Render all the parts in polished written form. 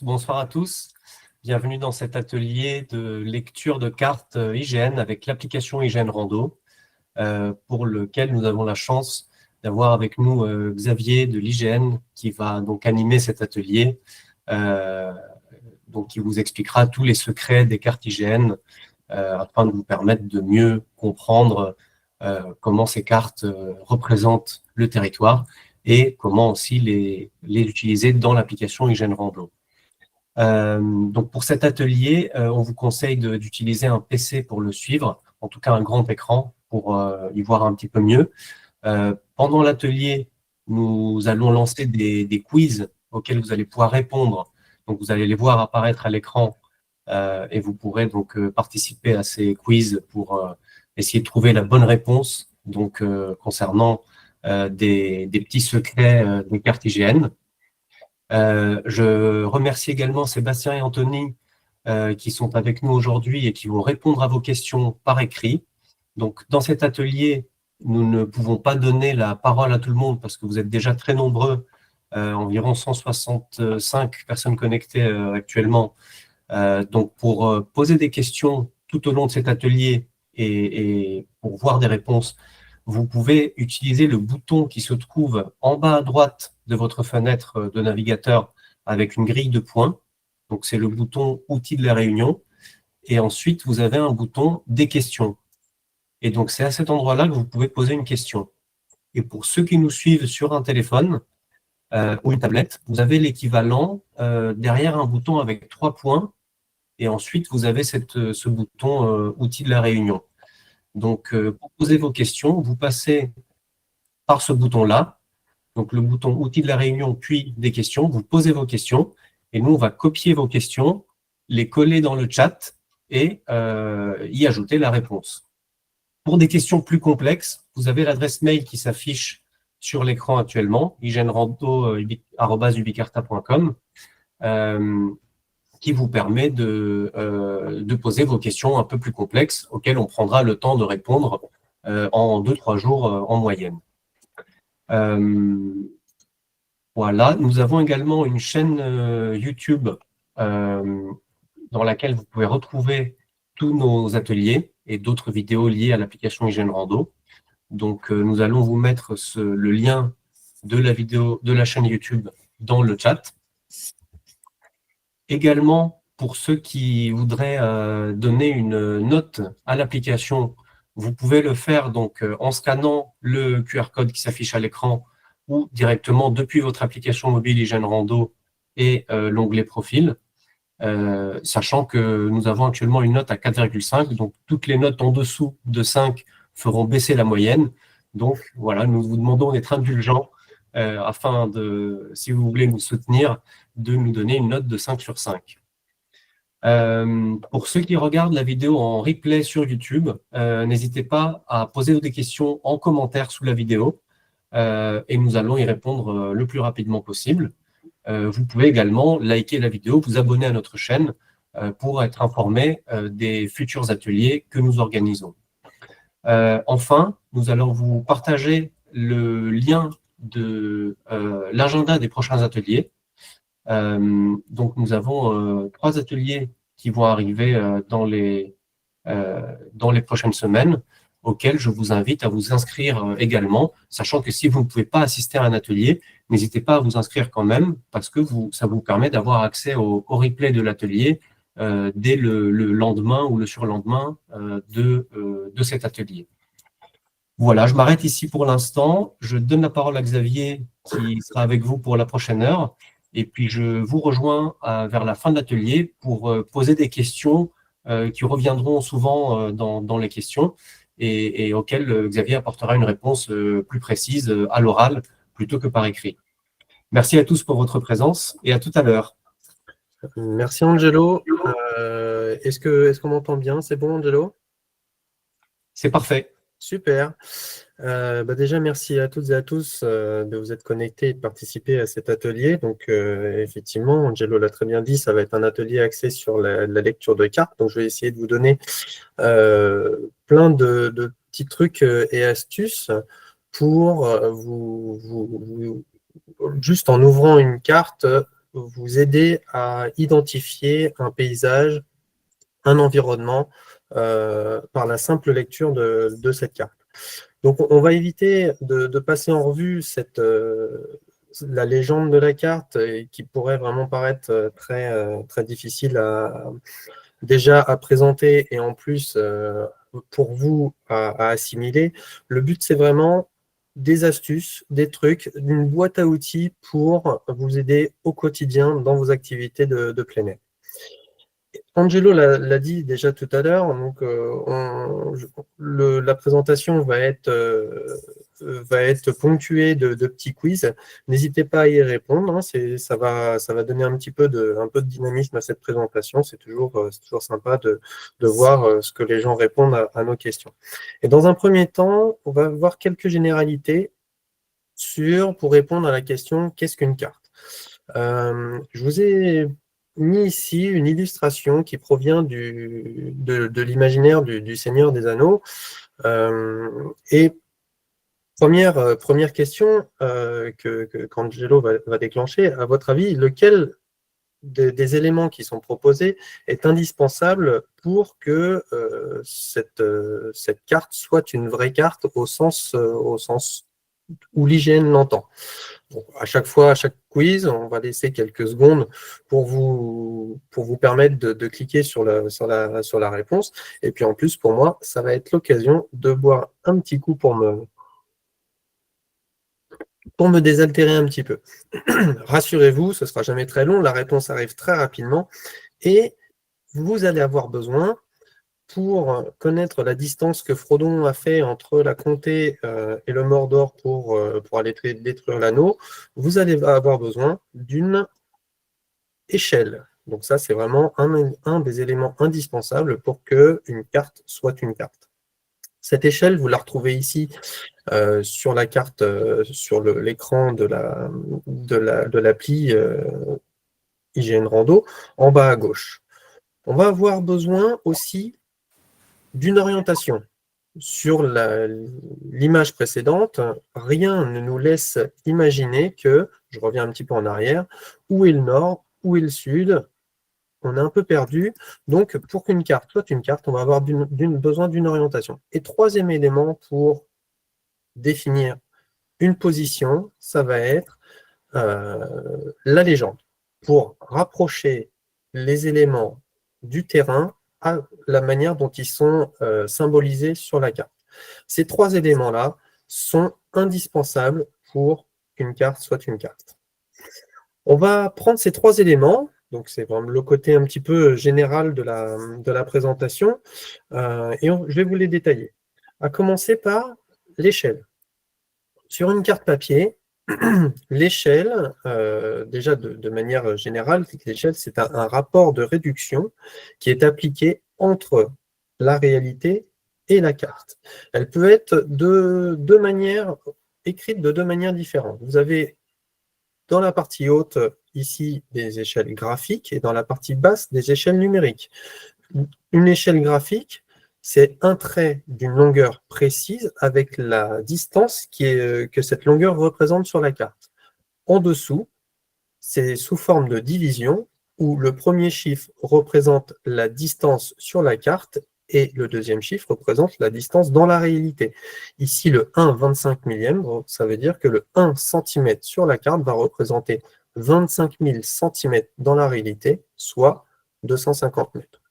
Bonsoir à tous. Bienvenue dans cet atelier de lecture de cartes IGN avec l'application IGN Rando, pour lequel nous avons la chance d'avoir avec nous Xavier de l'IGN qui va donc animer cet atelier, donc qui vous expliquera tous les secrets des cartes IGN afin de vous permettre de mieux comprendre comment ces cartes représentent le territoire et comment aussi les utiliser dans l'application IGN Rando. Donc pour cet atelier, on vous conseille d'utiliser un PC pour le suivre, en tout cas un grand écran pour y voir un petit peu mieux. Pendant l'atelier, nous allons lancer des quiz auxquels vous allez pouvoir répondre. Donc vous allez les voir apparaître à l'écran et vous pourrez donc participer à ces quiz pour essayer de trouver la bonne réponse donc concernant des petits secrets des cartes IGN. Je remercie également Sébastien et Anthony qui sont avec nous aujourd'hui et qui vont répondre à vos questions par écrit. Donc, dans cet atelier, nous ne pouvons pas donner la parole à tout le monde parce que vous êtes déjà très nombreux, environ 165 personnes connectées actuellement. Donc, pour poser des questions tout au long de cet atelier et pour voir des réponses, vous pouvez utiliser le bouton qui se trouve en bas à droite de votre fenêtre de navigateur avec une grille de points. Donc, c'est le bouton « Outils de la réunion ». Et ensuite, vous avez un bouton « Des questions ». Et donc, c'est à cet endroit-là que vous pouvez poser une question. Et pour ceux qui nous suivent sur un téléphone ou une tablette, vous avez l'équivalent derrière un bouton avec 3 points. Et ensuite, vous avez ce bouton « Outils de la réunion ». Donc, pour poser vos questions, vous passez par ce bouton-là, donc le bouton « Outils de la réunion » puis « Des questions », vous posez vos questions, et nous, on va copier vos questions, les coller dans le chat et y ajouter la réponse. Pour des questions plus complexes, vous avez l'adresse mail qui s'affiche sur l'écran actuellement, ignrando@ubicarta.com, qui vous permet de poser vos questions un peu plus complexes auxquelles on prendra le temps de répondre en 2-3 jours en moyenne. Voilà, nous avons également une chaîne YouTube dans laquelle vous pouvez retrouver tous nos ateliers et d'autres vidéos liées à l'application IGN Rando. Donc, nous allons vous mettre le lien de la vidéo de la chaîne YouTube dans le chat. Également, pour ceux qui voudraient donner une note à l'application, vous pouvez le faire donc en scannant le QR code qui s'affiche à l'écran ou directement depuis votre application mobile IGN Rando et l'onglet Profil, sachant que nous avons actuellement une note à 4,5, donc toutes les notes en dessous de 5 feront baisser la moyenne. Donc voilà, nous vous demandons d'être indulgents afin de, si vous voulez nous soutenir, de nous donner une note de 5 sur 5. Pour ceux qui regardent la vidéo en replay sur YouTube, n'hésitez pas à poser des questions en commentaire sous la vidéo et nous allons y répondre le plus rapidement possible. Vous pouvez également liker la vidéo, vous abonner à notre chaîne pour être informé des futurs ateliers que nous organisons. Enfin, nous allons vous partager le lien de l'agenda des prochains ateliers. Donc, nous avons 3 ateliers qui vont arriver dans les prochaines semaines, auxquels je vous invite à vous inscrire également, sachant que si vous ne pouvez pas assister à un atelier, n'hésitez pas à vous inscrire quand même, parce que ça vous permet d'avoir accès au replay de l'atelier dès le lendemain ou le surlendemain de cet atelier. Voilà, je m'arrête ici pour l'instant. Je donne la parole à Xavier qui sera avec vous pour la prochaine heure. Et puis, je vous rejoins vers la fin de l'atelier pour poser des questions qui reviendront souvent dans les questions et auxquelles Xavier apportera une réponse plus précise à l'oral plutôt que par écrit. Merci à tous pour votre présence et à tout à l'heure. Merci Angelo. Est-ce qu'on m'entend bien? C'est bon Angelo? C'est parfait. Super. Déjà, merci à toutes et à tous de vous être connectés et de participer à cet atelier. Donc, effectivement, Angelo l'a très bien dit, ça va être un atelier axé sur la lecture de cartes. Donc, je vais essayer de vous donner plein de petits trucs et astuces pour juste en ouvrant une carte, vous aider à identifier un paysage, un environnement par la simple lecture de cette carte. Donc, on va éviter de passer en revue la légende de la carte qui pourrait vraiment paraître très difficile déjà à présenter et en plus pour vous à assimiler. Le but, c'est vraiment des astuces, des trucs, une boîte à outils pour vous aider au quotidien dans vos activités de plein air. Angelo l'a dit déjà tout à l'heure, donc la présentation va être ponctuée de petits quiz. N'hésitez pas à y répondre, hein, ça va donner un peu de dynamisme à cette présentation. C'est toujours sympa de voir ce que les gens répondent à nos questions. Et dans un premier temps, on va voir quelques généralités pour répondre à la question « Qu'est-ce qu'une carte ?» Je vous ai mis ici une illustration qui provient de l'imaginaire du Seigneur des Anneaux. Et première question qu'Angelo va déclencher, à votre avis, lequel des éléments qui sont proposés est indispensable pour que cette carte soit une vraie carte au sens où l'IGN l'entend. Donc, à chaque quiz, on va laisser quelques secondes pour vous permettre de cliquer sur la réponse. Et puis en plus, pour moi, ça va être l'occasion de boire un petit coup pour me désaltérer un petit peu. Rassurez-vous, ce ne sera jamais très long, la réponse arrive très rapidement et vous allez avoir besoin, pour connaître la distance que Frodon a fait entre la Comté et le Mordor pour aller détruire l'anneau, vous allez avoir besoin d'une échelle. Donc ça, c'est vraiment un des éléments indispensables pour qu'une carte soit une carte. Cette échelle, vous la retrouvez ici sur la carte, sur l'écran de l'appli IGN Rando, en bas à gauche. On va avoir besoin aussi d'une orientation. Sur l'image précédente, rien ne nous laisse imaginer que, je reviens un petit peu en arrière, où est le nord, où est le sud, on est un peu perdu. Donc, pour qu'une carte soit une carte, on va avoir besoin d'une orientation. Et troisième élément pour définir une position, ça va être la légende. Pour rapprocher les éléments du terrain à la manière dont ils sont symbolisés sur la carte. Ces trois éléments-là sont indispensables pour qu'une carte soit une carte. On va prendre ces trois éléments, donc c'est vraiment le côté un petit peu général de la présentation, et je vais vous les détailler. À commencer par l'échelle. Sur une carte papier, l'échelle, déjà de manière générale, l'échelle, c'est un rapport de réduction qui est appliqué entre la réalité et la carte. Elle peut être écrite de deux manières différentes. Vous avez dans la partie haute, ici, des échelles graphiques et dans la partie basse, des échelles numériques. Une échelle graphique, c'est un trait d'une longueur précise avec la distance que cette longueur représente sur la carte. En dessous, c'est sous forme de division où le premier chiffre représente la distance sur la carte et le deuxième chiffre représente la distance dans la réalité. Ici, le 1 25 millième, ça veut dire que le 1 cm sur la carte va représenter 25 000 cm dans la réalité, soit 250 mètres.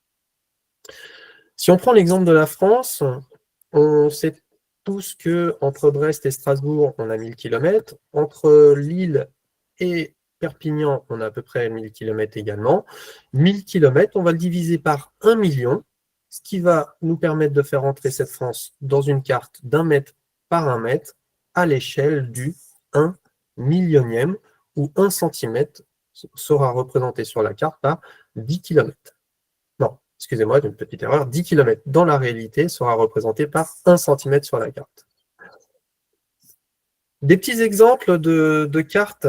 Si on prend l'exemple de la France, on sait tous qu'entre Brest et Strasbourg, on a 1000 km. Entre Lille et Perpignan, on a à peu près 1000 km également. 1000 km, on va le diviser par 1 million, ce qui va nous permettre de faire entrer cette France dans une carte d'1 mètre par 1 mètre à l'échelle du 1 millionième, où 1 cm sera représenté sur la carte par 10 km. Non, excusez-moi, une petite erreur, 10 km dans la réalité sera représenté par 1 cm sur la carte. Des petits exemples de cartes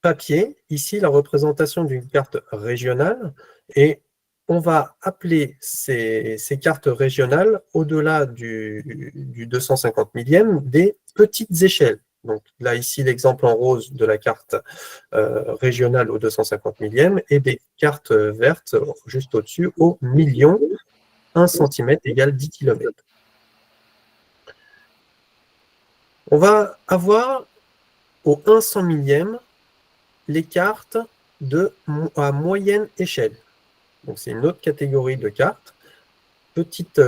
papier. Ici, la représentation d'une carte régionale. Et on va appeler ces cartes régionales, au-delà du 250 millième, des petites échelles. Donc là, ici, l'exemple en rose de la carte régionale au 250 millième et des cartes vertes juste au-dessus au million. 1 cm égale 10 km. On va avoir au 100 millième les cartes à moyenne échelle. Donc c'est une autre catégorie de cartes. Petite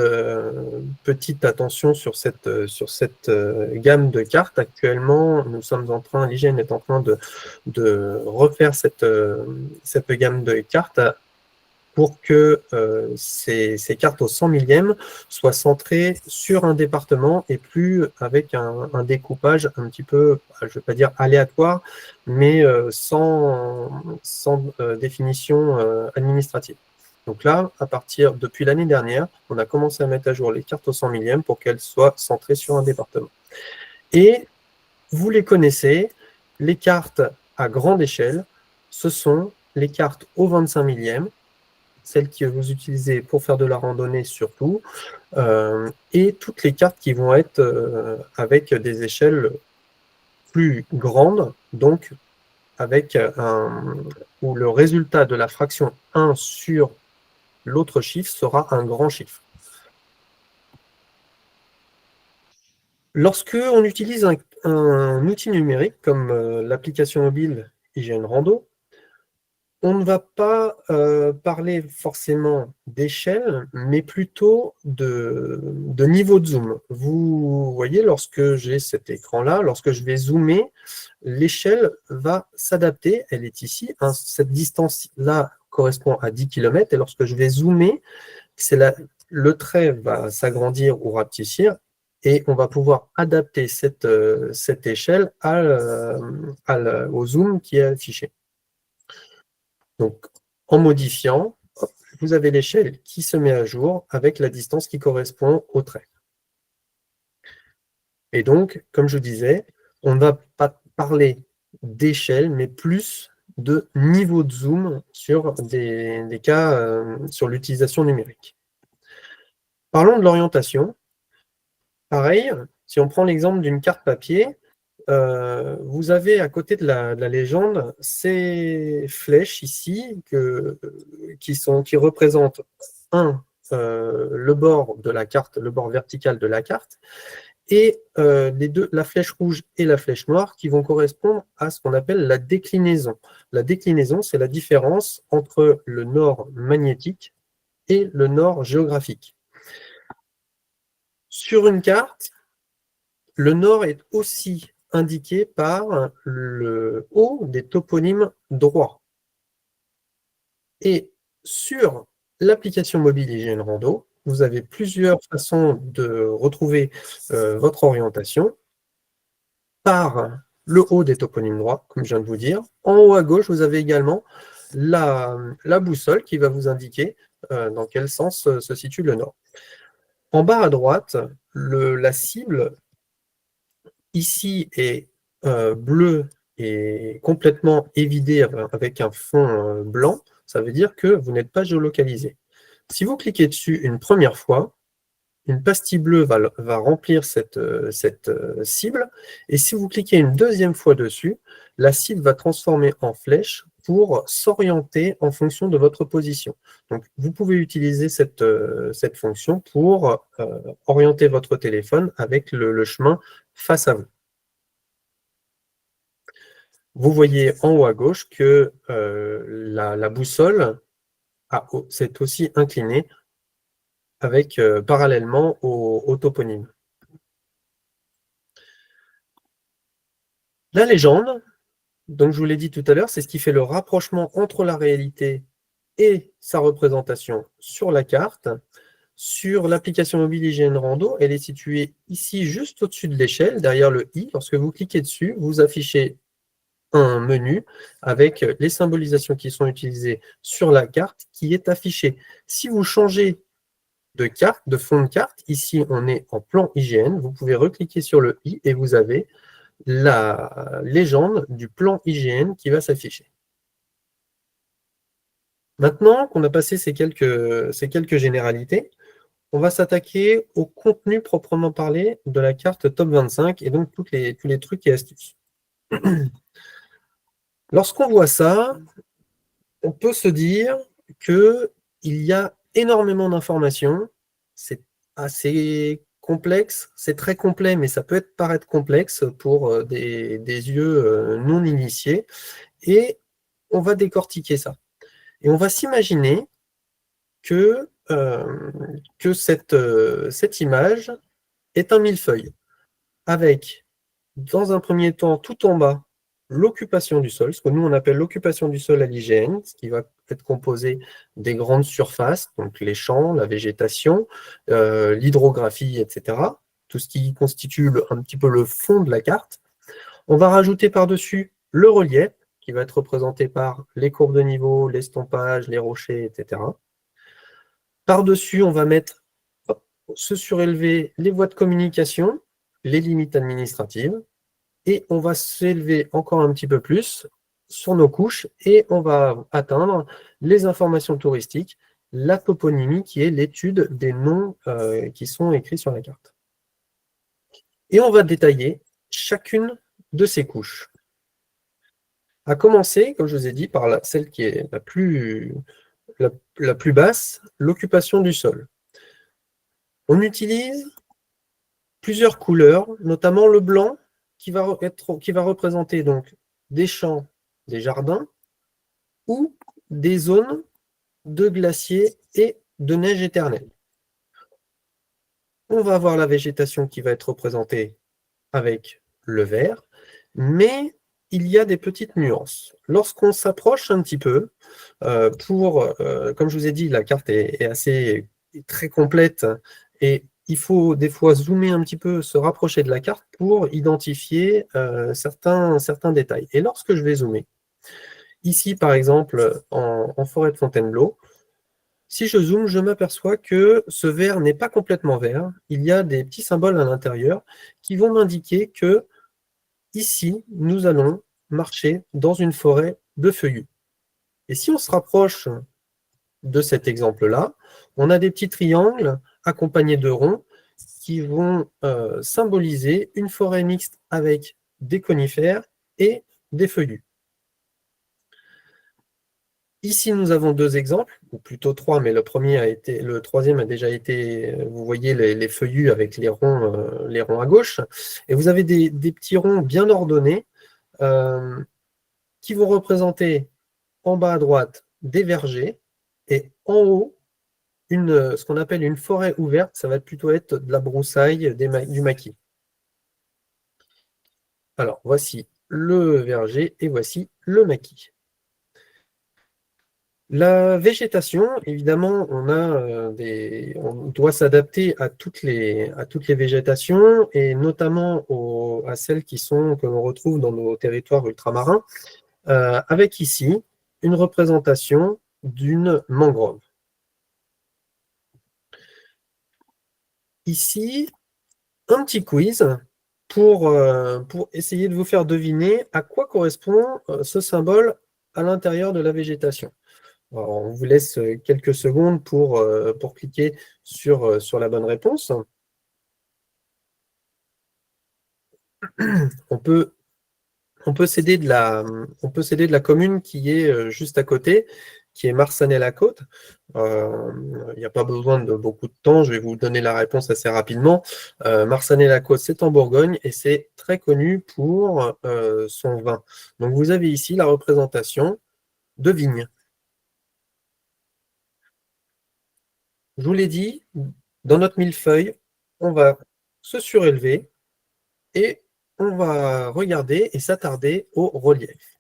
attention sur cette gamme de cartes. Actuellement, l'IGN est en train de refaire cette gamme de cartes pour que ces cartes au 100 millième soient centrées sur un département et plus avec un découpage un petit peu, je ne vais pas dire aléatoire, mais sans définition administrative. Donc là, depuis l'année dernière, on a commencé à mettre à jour les cartes au 100 millième pour qu'elles soient centrées sur un département. Et vous les connaissez, les cartes à grande échelle, ce sont les cartes au 25 millième, celles que vous utilisez pour faire de la randonnée surtout, et toutes les cartes qui vont être avec des échelles plus grandes, donc avec où le résultat de la fraction 1 sur l'autre chiffre sera un grand chiffre. Lorsque on utilise un outil numérique comme l'application mobile IGN Rando, on ne va pas parler forcément d'échelle, mais plutôt de niveau de zoom. Vous voyez, lorsque j'ai cet écran-là, lorsque je vais zoomer, l'échelle va s'adapter. Elle est ici. Cette distance-là correspond à 10 km. Et lorsque je vais zoomer, le trait va s'agrandir ou rapetissir. Et on va pouvoir adapter cette échelle au zoom qui est affiché. Donc, en modifiant, vous avez l'échelle qui se met à jour avec la distance qui correspond au trait. Et donc, comme je disais, on ne va pas parler d'échelle, mais plus de niveau de zoom sur des cas sur l'utilisation numérique. Parlons de l'orientation. Pareil, si on prend l'exemple d'une carte papier, vous avez à côté de la légende ces flèches ici qui représentent le bord de la carte, le bord vertical de la carte, et la flèche rouge et la flèche noire qui vont correspondre à ce qu'on appelle la déclinaison. La déclinaison, c'est la différence entre le nord magnétique et le nord géographique. Sur une carte, le nord est aussi indiqué par le haut des toponymes droits. Et sur l'application mobile IGN Rando, vous avez plusieurs façons de retrouver votre orientation par le haut des toponymes droits, comme je viens de vous dire. En haut à gauche, vous avez également la boussole qui va vous indiquer dans quel sens se situe le nord. En bas à droite, la cible ici est bleu et complètement évidé avec un fond blanc. Ça veut dire que vous n'êtes pas géolocalisé. Si vous cliquez dessus une première fois, une pastille bleue va remplir cette cible. Et si vous cliquez une deuxième fois dessus, la cible va transformer en flèche pour s'orienter en fonction de votre position. Donc, vous pouvez utiliser cette fonction pour orienter votre téléphone avec le chemin face à vous. Vous voyez en haut à gauche que la boussole s'est aussi inclinée avec parallèlement au toponyme. La légende, donc je vous l'ai dit tout à l'heure, c'est ce qui fait le rapprochement entre la réalité et sa représentation sur la carte. Sur l'application mobile IGN Rando, elle est située ici juste au-dessus de l'échelle, derrière le i. Lorsque vous cliquez dessus, vous affichez un menu avec les symbolisations qui sont utilisées sur la carte qui est affichée. Si vous changez de fond de carte, ici on est en plan IGN, vous pouvez recliquer sur le i et vous avez la légende du plan IGN qui va s'afficher. Maintenant qu'on a passé ces quelques généralités, on va s'attaquer au contenu proprement parlé de la carte Top 25 et donc tous les trucs et astuces. Lorsqu'on voit ça, on peut se dire qu'il y a énormément d'informations, c'est assez complexe, c'est très complet, mais ça peut paraître complexe pour des yeux non initiés, et on va décortiquer ça. Et on va s'imaginer que cette image est un millefeuille, avec, dans un premier temps, tout en bas, l'occupation du sol, ce que nous on appelle l'occupation du sol à l'IGN, ce qui va être composé des grandes surfaces, donc les champs, la végétation, l'hydrographie, etc. Tout ce qui constitue un petit peu le fond de la carte. On va rajouter par-dessus le relief, qui va être représenté par les courbes de niveau, l'estompage, les rochers, etc. Par-dessus, on va mettre, se surélever les voies de communication, les limites administratives, et on va s'élever encore un petit peu plus sur nos couches et on va atteindre les informations touristiques, la toponymie qui est l'étude des noms qui sont écrits sur la carte. Et on va détailler chacune de ces couches. À commencer, comme je vous ai dit, par celle qui est la plus basse, l'occupation du sol. On utilise plusieurs couleurs, notamment le blanc, qui va représenter donc des champs, des jardins, ou des zones de glaciers et de neige éternelle. On va avoir la végétation qui va être représentée avec le vert, mais il y a des petites nuances. Lorsqu'on s'approche un petit peu, comme je vous ai dit, la carte est très complète et il faut des fois zoomer un petit peu, se rapprocher de la carte pour identifier certains détails. Et lorsque je vais zoomer, ici par exemple en forêt de Fontainebleau, si je zoome, je m'aperçois que ce vert n'est pas complètement vert. Il y a des petits symboles à l'intérieur qui vont m'indiquer que ici, nous allons marcher dans une forêt de feuillus. Et si on se rapproche de cet exemple-là, on a des petits triangles accompagnés de ronds qui vont symboliser une forêt mixte avec des conifères et des feuillus. Ici, nous avons deux exemples, ou plutôt trois, mais le troisième a déjà été, vous voyez les feuillus avec les ronds à gauche, et vous avez des petits ronds bien ordonnés qui vont représenter en bas à droite des vergers, et en haut, ce qu'on appelle une forêt ouverte, ça va plutôt être de la broussaille, du maquis. Alors, voici le verger et voici le maquis. La végétation, évidemment, on doit s'adapter à toutes les végétations et notamment à celles que l'on retrouve dans nos territoires ultramarins, avec ici une représentation d'une mangrove. Ici, un petit quiz pour essayer de vous faire deviner à quoi correspond ce symbole à l'intérieur de la végétation. Alors, on vous laisse quelques secondes pour cliquer sur la bonne réponse. On peut s'aider de la commune qui est juste à côté, qui est Marsanet-la-Côte. Il n'y a pas besoin de beaucoup de temps, je vais vous donner la réponse assez rapidement. Marsanet-la-Côte, c'est en Bourgogne et c'est très connu pour son vin. Donc vous avez ici la représentation de vignes. Je vous l'ai dit, dans notre millefeuille, on va se surélever et on va regarder et s'attarder au relief.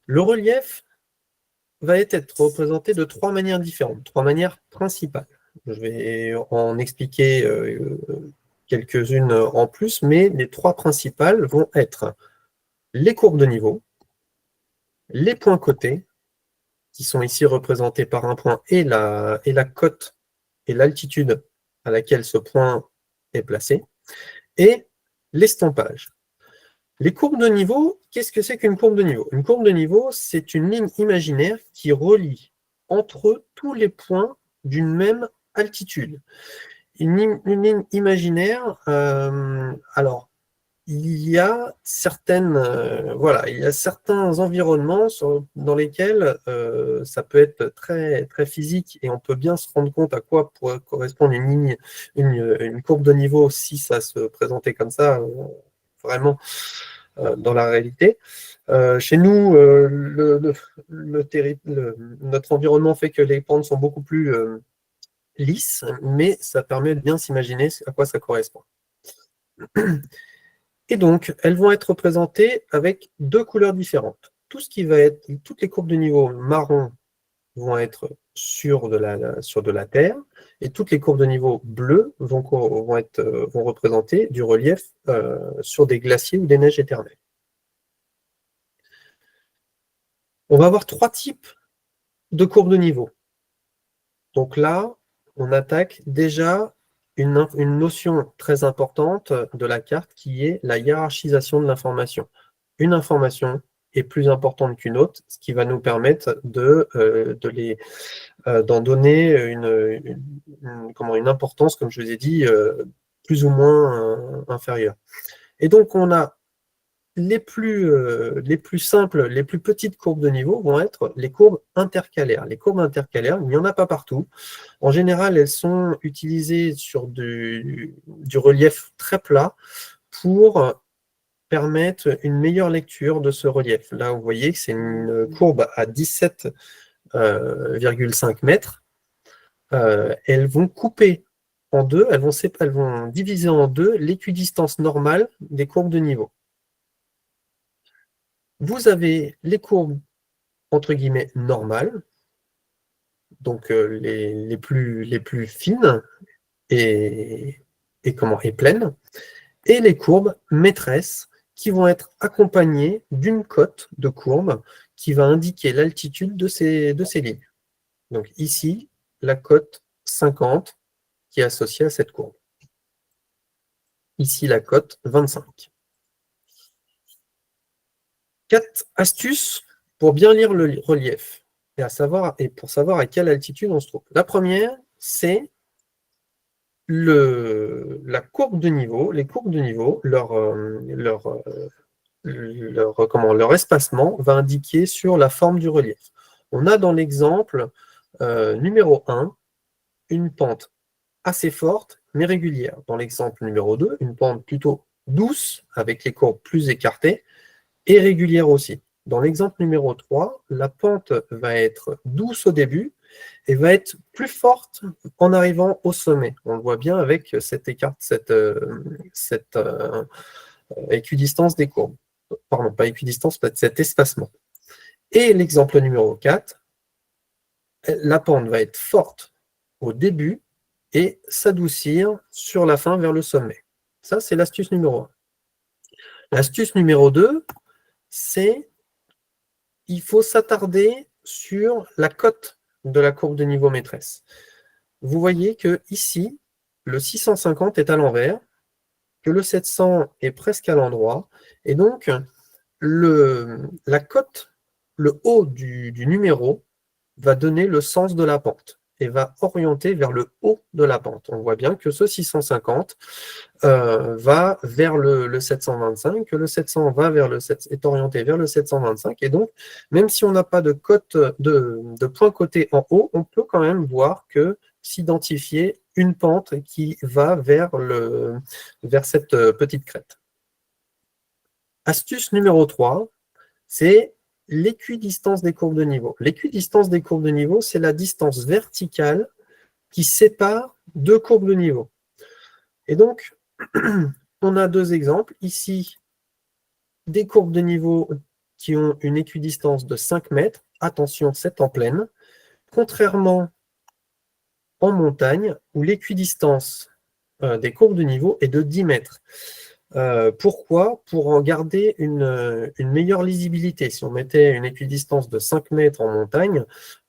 Le relief va être représenté de trois manières différentes, trois manières principales. Je vais en expliquer quelques-unes en plus, mais les trois principales vont être les courbes de niveau, les points cotés, qui sont ici représentés par un point et la cote et l'altitude à laquelle ce point est placé, et l'estompage. Les courbes de niveau, qu'est-ce que c'est qu'une courbe de niveau? Une courbe de niveau, c'est une ligne imaginaire qui relie entre eux tous les points d'une même altitude. Une ligne imaginaire, alors, il y a il y a certains environnements dans lesquels ça peut être très, très physique et on peut bien se rendre compte à quoi pourrait correspondre une courbe de niveau si ça se présentait comme ça, vraiment dans la réalité. Chez nous, notre environnement fait que les pentes sont beaucoup plus lisses, mais ça permet de bien s'imaginer à quoi ça correspond. Et donc, elles vont être représentées avec deux couleurs différentes. Toutes les courbes de niveau marron vont être sur de la terre, et toutes les courbes de niveau bleu vont représenter du relief sur des glaciers ou des neiges éternelles. On va avoir trois types de courbes de niveau. Donc là, on attaque déjà une notion très importante de la carte qui est la hiérarchisation de l'information. Une information est plus importante qu'une autre, ce qui va nous permettre d'en donner une importance, comme je vous ai dit, plus ou moins inférieure. Et donc, on a les plus simples, les plus petites courbes de niveau vont être les courbes intercalaires. Les courbes intercalaires, il n'y en a pas partout. En général, elles sont utilisées sur du relief très plat pour permettre une meilleure lecture de ce relief. Là, vous voyez que c'est une courbe à 17,5 mètres. Elles vont couper en deux, elles vont diviser en deux l'équidistance normale des courbes de niveau. Vous avez les courbes, entre guillemets, normales, donc les plus fines et pleines, et les courbes maîtresses qui vont être accompagnées d'une cote de courbe qui va indiquer l'altitude de ces lignes. Donc ici, la cote 50 qui est associée à cette courbe. Ici, la cote 25. 4 astuces pour bien lire le relief et pour savoir à quelle altitude on se trouve. La première, c'est la courbe de niveau, les courbes de niveau, leur espacement va indiquer sur la forme du relief. On a dans l'exemple numéro 1 une pente assez forte mais régulière. Dans l'exemple numéro 2, une pente plutôt douce avec les courbes plus écartées et régulière aussi. Dans l'exemple numéro 3, la pente va être douce au début et va être plus forte en arrivant au sommet. On le voit bien avec cette équidistance des courbes. Pardon, pas équidistance, peut-être cet espacement. Et l'exemple numéro 4, la pente va être forte au début et s'adoucir sur la fin vers le sommet. Ça, c'est l'astuce numéro 1. L'astuce numéro 2, c'est il faut s'attarder sur la cote de la courbe de niveau maîtresse. Vous voyez que ici, le 650 est à l'envers, que le 700 est presque à l'endroit, et donc la cote, le haut du numéro, va donner le sens de la pente et va orienter vers le haut de la pente. On voit bien que ce 650 va vers le 725, que le 700 est orienté vers le 725, et donc, même si on n'a pas de cote de point coté en haut, on peut quand même voir que s'identifier une pente qui va vers cette petite crête. Astuce numéro 3, c'est l'équidistance des courbes de niveau. L'équidistance des courbes de niveau, c'est la distance verticale qui sépare deux courbes de niveau. Et donc, on a deux exemples. Ici, des courbes de niveau qui ont une équidistance de 5 mètres. Attention, c'est en plaine. Contrairement en montagne, où l'équidistance des courbes de niveau est de 10 mètres. Pourquoi? Pour en garder une meilleure lisibilité. Si on mettait une équidistance de 5 mètres en montagne,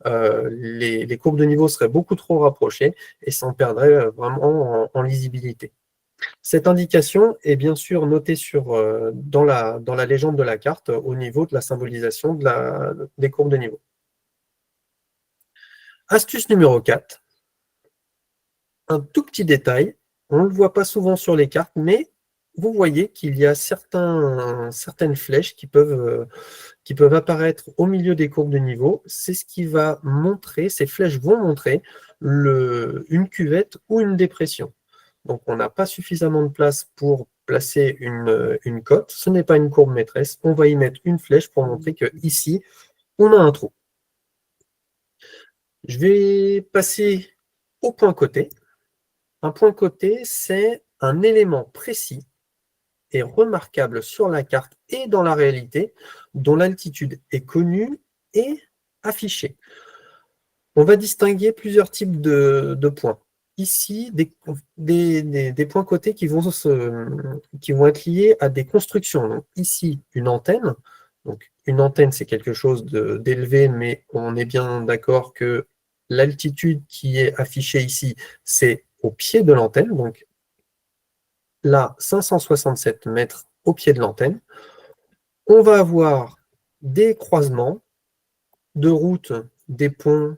les courbes de niveau seraient beaucoup trop rapprochées et ça en perdrait vraiment en lisibilité. Cette indication est bien sûr notée dans la légende de la carte au niveau de la symbolisation des courbes de niveau. Astuce numéro 4. un tout petit détail. On ne le voit pas souvent sur les cartes, mais vous voyez qu'il y a certaines flèches qui peuvent apparaître au milieu des courbes de niveau. C'est ce qui va montrer, ces flèches vont montrer une cuvette ou une dépression. Donc, on n'a pas suffisamment de place pour placer une cote. Ce n'est pas une courbe maîtresse. On va y mettre une flèche pour montrer qu'ici, on a un trou. Je vais passer au point côté. Un point côté, c'est un élément précis et remarquable sur la carte et dans la réalité, dont l'altitude est connue et affichée. On va distinguer plusieurs types de points. Ici, des points côtés qui vont être liés à des constructions. Donc, ici, une antenne. Donc, une antenne, c'est quelque chose d'élevé, mais on est bien d'accord que l'altitude qui est affichée ici, c'est au pied de l'antenne. Donc, là, 567 mètres au pied de l'antenne. On va avoir des croisements de routes, des ponts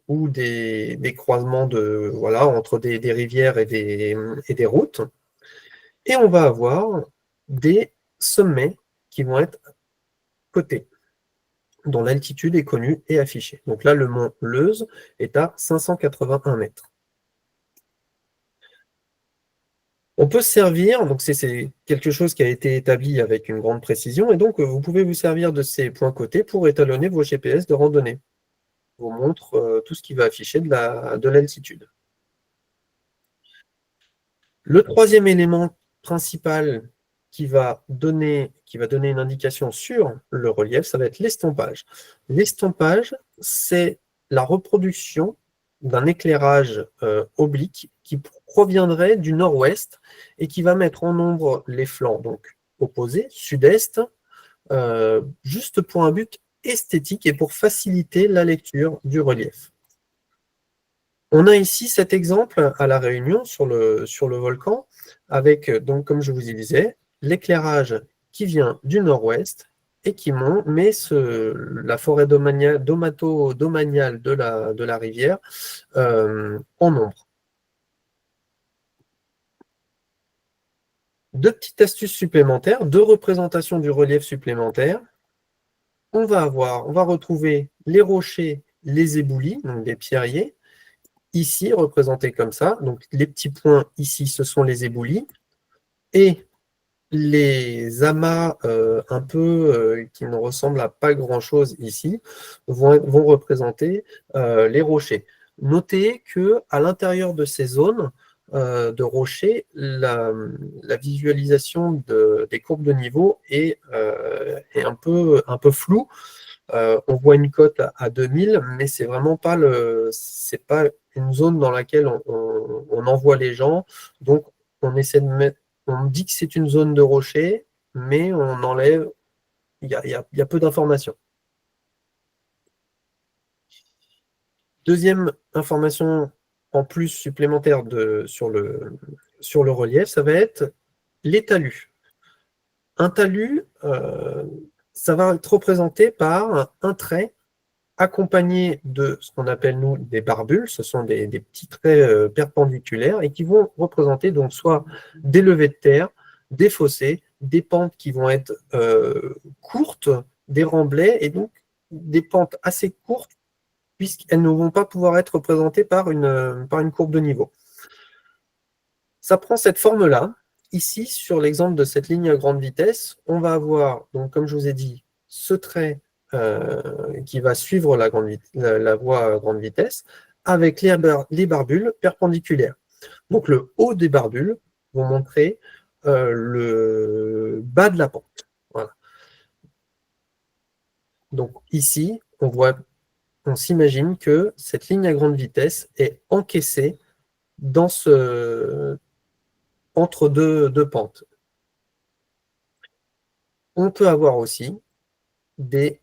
ou des croisements entre des rivières et des routes. Et on va avoir des sommets qui vont être cotés, dont l'altitude est connue et affichée. Donc là, le mont Leuze est à 581 mètres. On peut se servir, donc c'est quelque chose qui a été établi avec une grande précision, et donc vous pouvez vous servir de ces points cotés pour étalonner vos GPS de randonnée. Vous montre tout ce qui va afficher de l'altitude. Le troisième élément principal qui va donner une indication sur le relief, ça va être l'estompage. L'estompage, c'est la reproduction d'un éclairage oblique qui proviendrait du nord-ouest et qui va mettre en ombre les flancs donc opposés, sud-est, juste pour un but esthétique et pour faciliter la lecture du relief. On a ici cet exemple à La Réunion sur le volcan avec, donc, comme je vous y disais, l'éclairage qui vient du nord-ouest et qui met la forêt domaniale de la rivière en ombre. Deux petites astuces supplémentaires, deux représentations du relief supplémentaires. On va retrouver les rochers, les éboulis, donc des pierriers, ici représentés comme ça. Donc les petits points ici, ce sont les éboulis. Et les amas un peu qui ne ressemblent à pas grand-chose ici vont représenter les rochers. Notez qu'à l'intérieur de ces zones de rochers, la visualisation des courbes de niveau est un peu floue. On voit une cote à 2000, mais c'est vraiment pas une zone dans laquelle on envoie les gens. Donc, on essaie on dit que c'est une zone de rocher, mais on enlève, il y a peu d'informations. Deuxième information en plus supplémentaire sur le relief, ça va être les talus. Un talus, ça va être représenté par un trait accompagné de ce qu'on appelle, nous, des barbules. Ce sont des petits traits perpendiculaires et qui vont représenter donc soit des levées de terre, des fossés, des pentes qui vont être courtes, des remblais, et donc des pentes assez courtes puisqu'elles ne vont pas pouvoir être représentées par une courbe de niveau. Ça prend cette forme-là. Ici, sur l'exemple de cette ligne à grande vitesse, on va avoir, donc, comme je vous ai dit, ce trait qui va suivre la voie à grande vitesse avec les barbules perpendiculaires. Donc le haut des barbules vont montrer le bas de la pente. Voilà. Donc ici, on s'imagine que cette ligne à grande vitesse est encaissée entre deux pentes. On peut avoir aussi des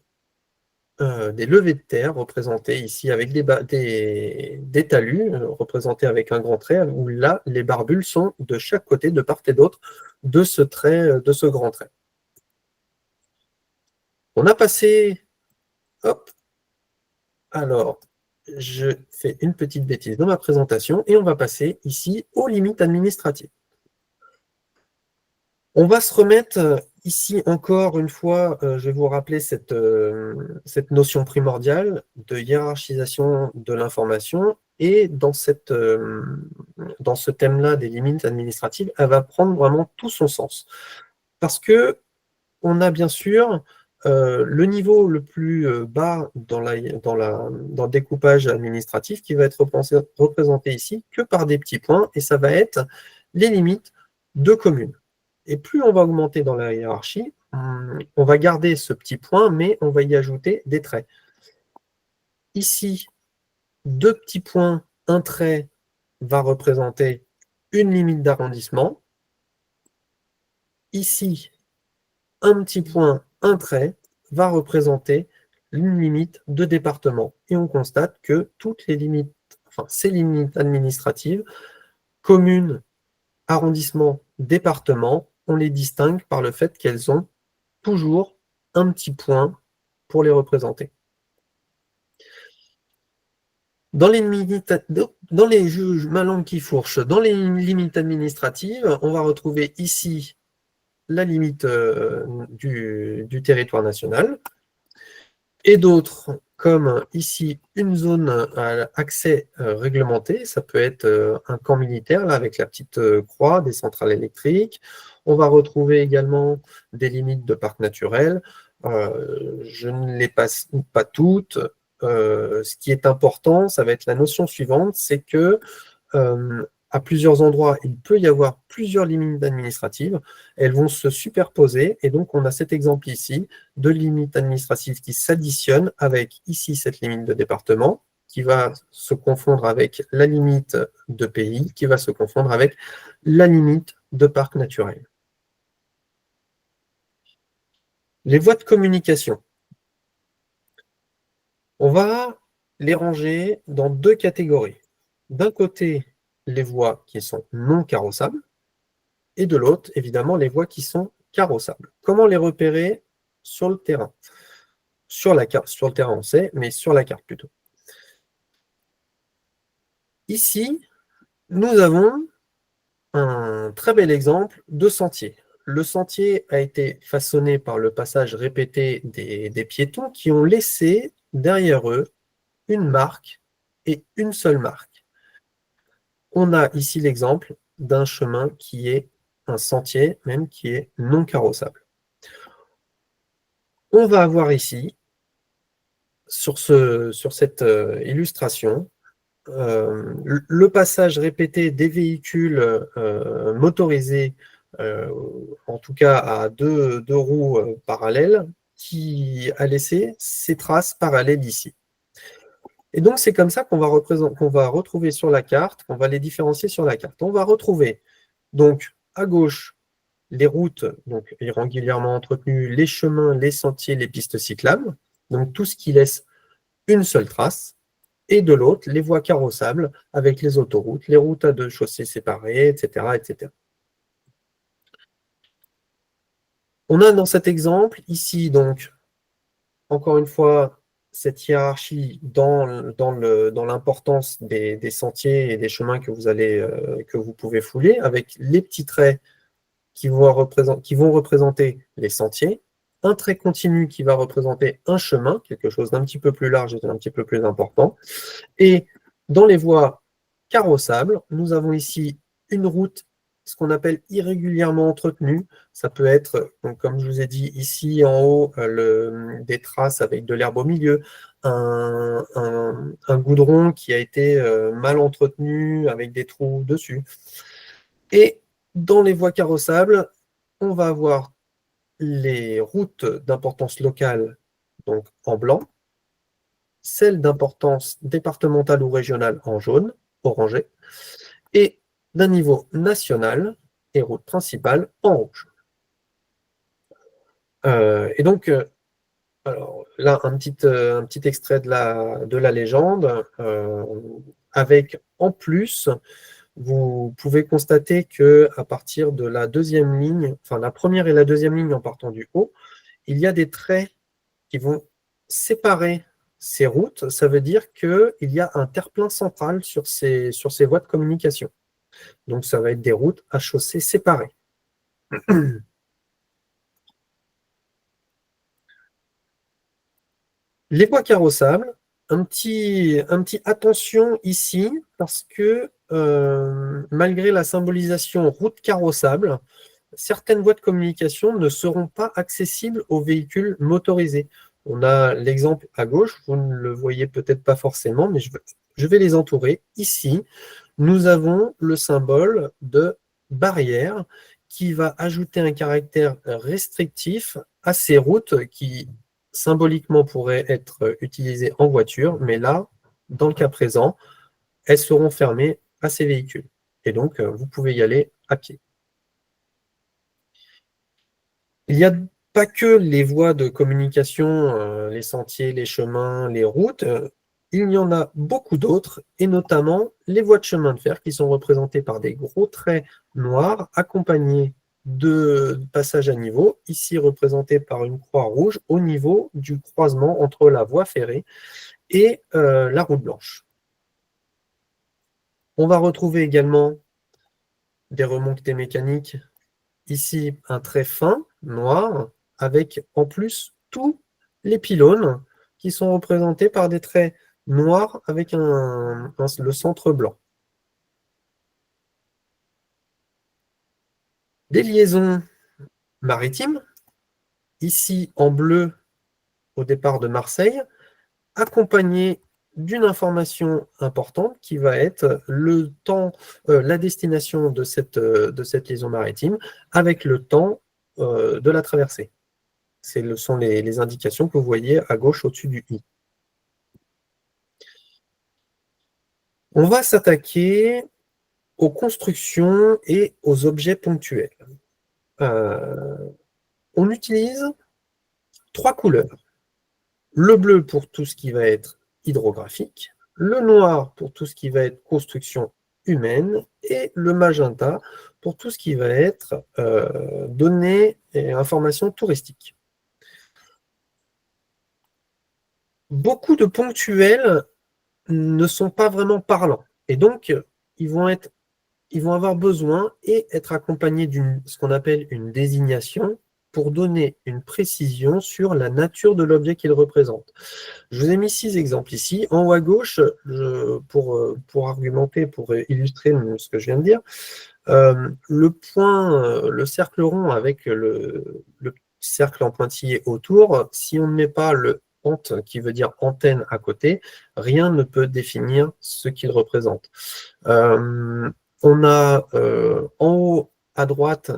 levées de terre représentées ici avec des talus représentés avec un grand trait, où là, les barbules sont de chaque côté, de part et d'autre, de ce grand trait. On a passé, hop, alors, je fais une petite bêtise dans ma présentation et on va passer ici aux limites administratives. On va se remettre ici encore une fois, je vais vous rappeler cette notion primordiale de hiérarchisation de l'information et dans ce thème-là des limites administratives, elle va prendre vraiment tout son sens. Parce que on a bien sûr le niveau le plus bas dans le découpage administratif qui va être représenté ici que par des petits points, et ça va être les limites de communes. Et plus on va augmenter dans la hiérarchie, on va garder ce petit point, mais on va y ajouter des traits. Ici, 2 petits points, un trait va représenter une limite d'arrondissement. Ici, un petit point, un trait, va représenter une limite de département. Et on constate que toutes les limites, enfin ces limites administratives, communes, arrondissement, département, on les distingue par le fait qu'elles ont toujours un petit point pour les représenter. Dans les juges, ma langue qui fourche, dans les limites administratives, on va retrouver ici la limite du territoire national, et d'autres, comme ici une zone à accès réglementé, ça peut être un camp militaire là, avec la petite croix, des centrales électriques. On va retrouver également des limites de parcs naturels. Je ne les passe pas toutes. Ce qui est important, ça va être la notion suivante, c'est que à plusieurs endroits, il peut y avoir plusieurs limites administratives. Elles vont se superposer, et donc on a cet exemple ici de limites administratives qui s'additionnent avec ici cette limite de département, qui va se confondre avec la limite de pays, qui va se confondre avec la limite de parc naturel. Les voies de communication. On va les ranger dans 2 catégories. D'un côté, les voies qui sont non carrossables, et de l'autre, évidemment, les voies qui sont carrossables. Comment les repérer sur le terrain? Sur la carte, sur le terrain, on sait, mais sur la carte plutôt. Ici, nous avons un très bel exemple de sentier. Le sentier a été façonné par le passage répété des piétons qui ont laissé derrière eux une marque et une seule marque. On a ici l'exemple d'un chemin qui est un sentier, même qui est non carrossable. On va avoir ici, sur cette illustration, le passage répété des véhicules motorisés, en tout cas à deux roues parallèles, qui a laissé ces traces parallèles ici. Et donc, c'est comme ça qu'on va retrouver sur la carte, on va les différencier sur la carte. On va retrouver, donc, à gauche, les routes donc, irrégulièrement entretenues, les chemins, les sentiers, les pistes cyclables, donc tout ce qui laisse une seule trace, et de l'autre, les voies carrossables avec les autoroutes, les routes à 2 chaussées séparées, etc., etc. On a dans cet exemple, ici, donc, encore une fois, cette hiérarchie dans l'importance des sentiers et des chemins que vous pouvez fouler, avec les petits traits qui vont représenter les sentiers, un trait continu qui va représenter un chemin, quelque chose d'un petit peu plus large et d'un petit peu plus important. Et dans les voies carrossables, nous avons ici une route, ce qu'on appelle irrégulièrement entretenue. Ça peut être, donc, comme je vous ai dit, ici en haut, des traces avec de l'herbe au milieu, un goudron qui a été mal entretenu avec des trous dessus. Et dans les voies carrossables, on va avoir les routes d'importance locale, donc en blanc, celles d'importance départementale ou régionale en jaune, orangé, et d'un niveau national et route principale en rouge. Et donc, alors, là, un petit extrait de la légende, avec en plus, vous pouvez constater qu'à partir de la deuxième ligne, enfin la première et la deuxième ligne en partant du haut, il y a des traits qui vont séparer ces routes, ça veut dire qu'il y a un terre-plein central sur ces voies de communication. Donc, ça va être des routes à chaussées séparées. Les voies carrossables, un petit attention ici, parce que malgré la symbolisation route carrossable, certaines voies de communication ne seront pas accessibles aux véhicules motorisés. On a l'exemple à gauche, vous ne le voyez peut-être pas forcément, mais je vais les entourer. Ici, nous avons le symbole de barrière qui va ajouter un caractère restrictif à ces routes qui symboliquement pourraient être utilisées en voiture, mais là, dans le cas présent, elles seront fermées à ces véhicules. Et donc, vous pouvez y aller à pied. Il n'y a pas que les voies de communication, les sentiers, les chemins, les routes, il y en a beaucoup d'autres, et notamment les voies de chemin de fer qui sont représentées par des gros traits noirs accompagnés de passages à niveau, ici représentés par une croix rouge au niveau du croisement entre la voie ferrée et la route blanche. On va retrouver également des remontées mécaniques. Ici, un trait fin, noir, avec en plus tous les pylônes qui sont représentés par des traits noirs avec le centre blanc. Des liaisons maritimes, ici en bleu au départ de Marseille, accompagnées d'une information importante qui va être le temps, la destination de cette liaison maritime avec le temps de la traversée. Ce sont les indications que vous voyez à gauche au-dessus du i. On va s'attaquer aux constructions et aux objets ponctuels. On utilise 3 couleurs. Le bleu pour tout ce qui va être hydrographique, le noir pour tout ce qui va être construction humaine et le magenta pour tout ce qui va être données et informations touristiques. Beaucoup de ponctuels ne sont pas vraiment parlants. Et donc, ils vont avoir besoin et être accompagnés d'une ce qu'on appelle une désignation pour donner une précision sur la nature de l'objet qu'ils représentent. Je vous ai mis 6 exemples ici. En haut à gauche, pour argumenter, pour illustrer ce que je viens de dire, le point, le cercle rond avec le cercle en pointillé autour, si on ne met pas le ante, qui veut dire antenne à côté, rien ne peut définir ce qu'il représente. On a en haut à droite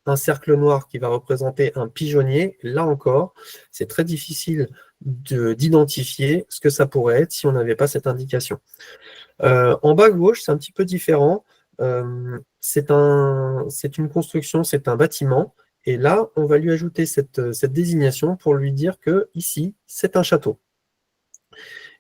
un cercle noir qui va représenter un pigeonnier. Là encore, c'est très difficile d'identifier ce que ça pourrait être si on n'avait pas cette indication. En bas à gauche, c'est un petit peu différent. C'est une construction, c'est un bâtiment. Et là, on va lui ajouter cette désignation pour lui dire que ici, c'est un château.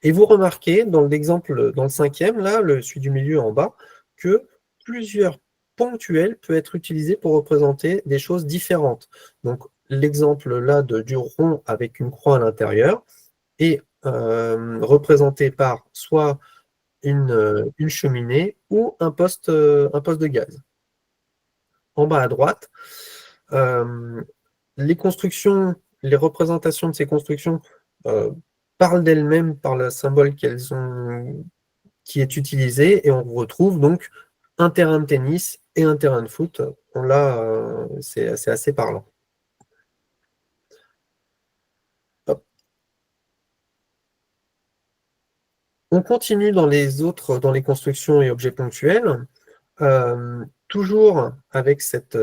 Et vous remarquez, dans l'exemple, dans le 5e, là, celui du milieu en bas, que plusieurs ponctuels peuvent être utilisés pour représenter des choses différentes. Donc, l'exemple là du rond avec une croix à l'intérieur est représenté par soit une cheminée ou un poste de gaz. En bas à droite, les constructions, les représentations de ces constructions parlent d'elles-mêmes par le symbole qui est utilisé, et on retrouve donc un terrain de tennis et un terrain de foot. Là, c'est assez parlant. Hop. On continue dans les constructions et objets ponctuels. Toujours avec cette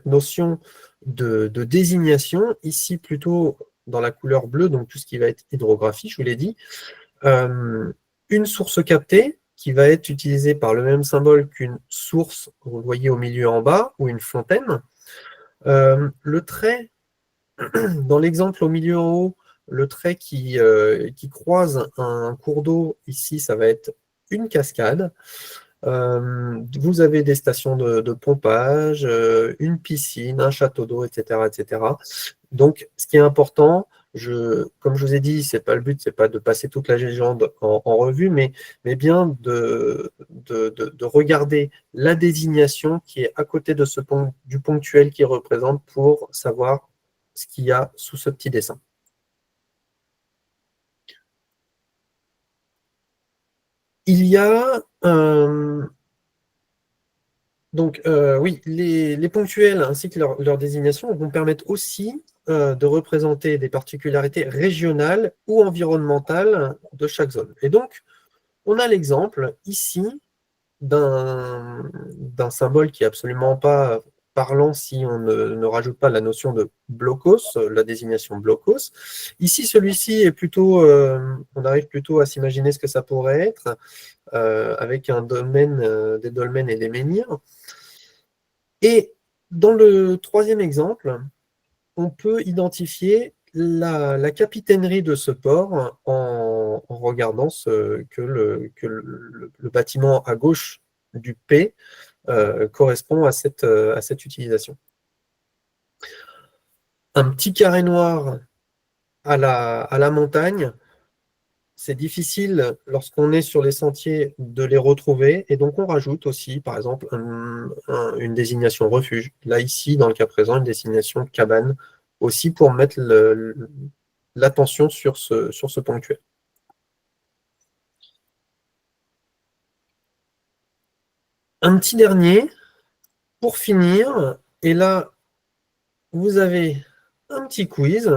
notion de désignation, ici plutôt dans la couleur bleue, donc tout ce qui va être hydrographie, je vous l'ai dit, une source captée qui va être utilisée par le même symbole qu'une source, vous voyez au milieu en bas, ou une fontaine. Le trait, dans l'exemple au milieu en haut, le trait qui croise un cours d'eau, ici ça va être une cascade. Vous avez des stations de pompage, une piscine, un château d'eau, etc., etc. Donc, ce qui est important, Comme je vous ai dit, c'est pas le but, c'est pas de passer toute la légende en revue, mais bien de regarder la désignation qui est à côté de du ponctuel qui représente pour savoir ce qu'il y a sous ce petit dessin. Il y a donc oui, les ponctuels ainsi que leur désignation vont permettre aussi de représenter des particularités régionales ou environnementales de chaque zone. Et donc, on a l'exemple ici d'un symbole qui n'est absolument pas parlant si on ne rajoute pas la notion de blocos, la désignation blocos. Ici, celui-ci est plutôt, on arrive plutôt à s'imaginer ce que ça pourrait être, avec un domaine, des dolmens et des menhirs. Et dans le troisième exemple, on peut identifier la capitainerie de ce port en regardant que le bâtiment à gauche du P correspond à cette utilisation. Un petit carré noir à la montagne, c'est difficile lorsqu'on est sur les sentiers de les retrouver, et donc on rajoute aussi, par exemple, une désignation refuge. Là, ici, dans le cas présent, une désignation cabane, aussi pour mettre l'attention sur ce ponctuel. Un petit dernier, pour finir, et là, vous avez un petit quiz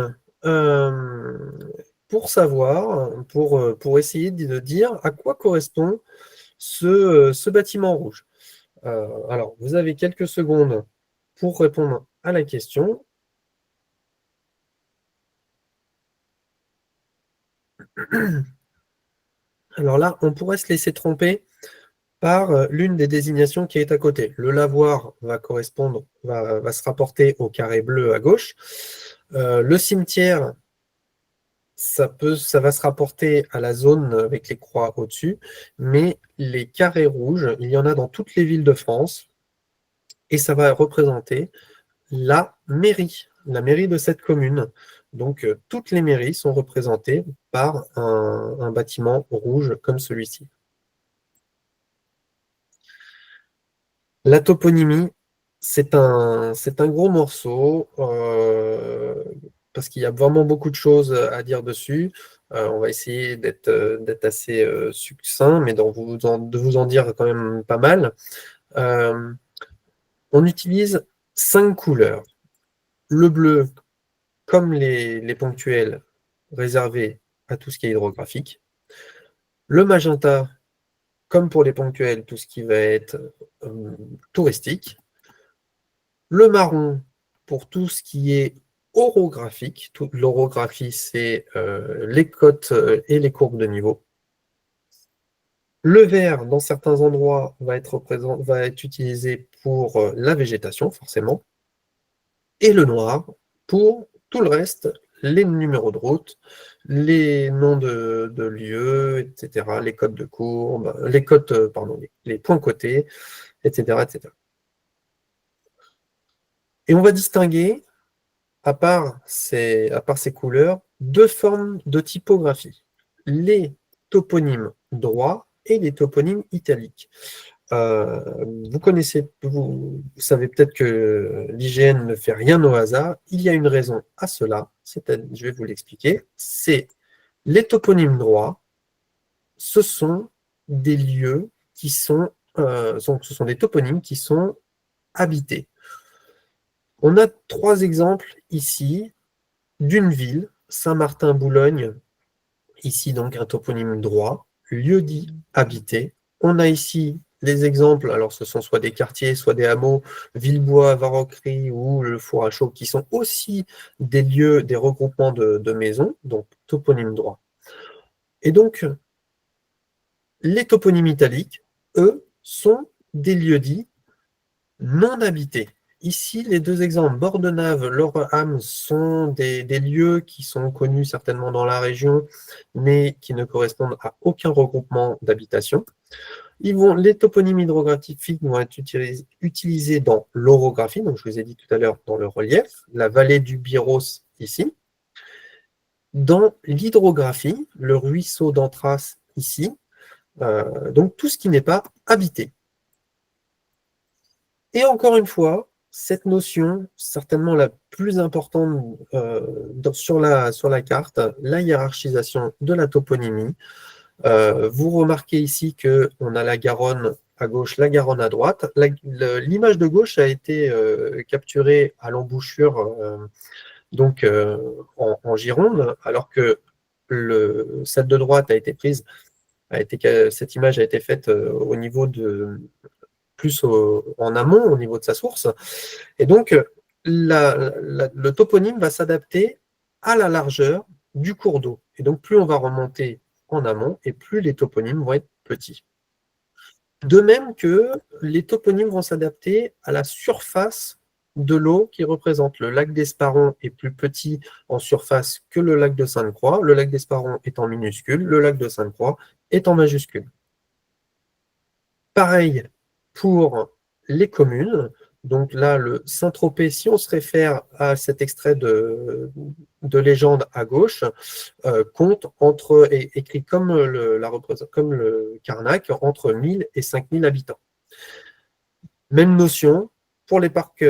pour savoir, pour essayer de dire à quoi correspond ce bâtiment rouge. Alors, vous avez quelques secondes pour répondre à la question. Alors là, on pourrait se laisser tromper par l'une des désignations qui est à côté. Le lavoir va se rapporter au carré bleu à gauche. Le cimetière, ça va se rapporter à la zone avec les croix au-dessus, mais les carrés rouges, il y en a dans toutes les villes de France, et ça va représenter la mairie de cette commune. Donc, toutes les mairies sont représentées par un bâtiment rouge comme celui-ci. La toponymie, c'est un gros morceau parce qu'il y a vraiment beaucoup de choses à dire dessus. On va essayer d'être assez succinct, mais de vous en dire quand même pas mal. On utilise 5 couleurs. Le bleu, comme les ponctuels, réservés à tout ce qui est hydrographique. Le magenta, comme pour les ponctuels, tout ce qui va être touristique. Le marron, pour tout ce qui est orographique. L'orographie, c'est les côtes et les courbes de niveau. Le vert, dans certains endroits, va être utilisé pour la végétation, forcément. Et le noir, pour tout le reste, les numéros de route, les noms de lieux, etc., les codes de courbe, les points cotés, etc., etc. Et on va distinguer, à part ces couleurs, 2 formes de typographie. Les toponymes droits et les toponymes italiques. Vous savez peut-être que l'IGN ne fait rien au hasard. Il y a une raison à cela, je vais vous l'expliquer. C'est les toponymes droits, ce sont des lieux qui sont des toponymes qui sont habités. On a 3 exemples ici d'une ville, Saint-Martin-Boulogne, ici donc un toponyme droit, lieu-dit habité. On a ici les exemples, alors ce sont soit des quartiers, soit des hameaux, Villebois, Varocry ou le Four à Chaux, qui sont aussi des lieux, des regroupements de maisons, donc toponyme droit. Et donc, les toponymes italiques, eux, sont des lieux-dits non habités. Ici, les 2 exemples, Bordenave, Loreham, sont des lieux qui sont connus certainement dans la région, mais qui ne correspondent à aucun regroupement d'habitation. Les toponymes hydrographiques vont être utilisés dans l'orographie, donc je vous ai dit tout à l'heure dans le relief, la vallée du Biros ici. dans l'hydrographie, le ruisseau d'Antras ici, donc tout ce qui n'est pas habité. Et encore une fois, cette notion, certainement la plus importante sur la carte, la hiérarchisation de la toponymie. Vous remarquez ici qu'on a la Garonne à gauche, la Garonne à droite. L'image de gauche a été capturée à l'embouchure donc en Gironde, alors que celle de droite a été prise, cette image a été faite au niveau de plus en amont, au niveau de sa source. Et donc, le toponyme va s'adapter à la largeur du cours d'eau. Et donc, plus on va remonter en amont, et plus les toponymes vont être petits. De même que les toponymes vont s'adapter à la surface de l'eau qui représente. Le lac d'Esparon est plus petit en surface que le lac de Sainte-Croix. Le lac d'Esparon est en minuscule, le lac de Sainte-Croix est en majuscule. Pareil pour les communes. Donc là, le Saint-Tropez, si on se réfère à cet extrait de légende à gauche, compte écrit comme le Carnac, entre 1000 et 5000 habitants. Même notion pour les parcs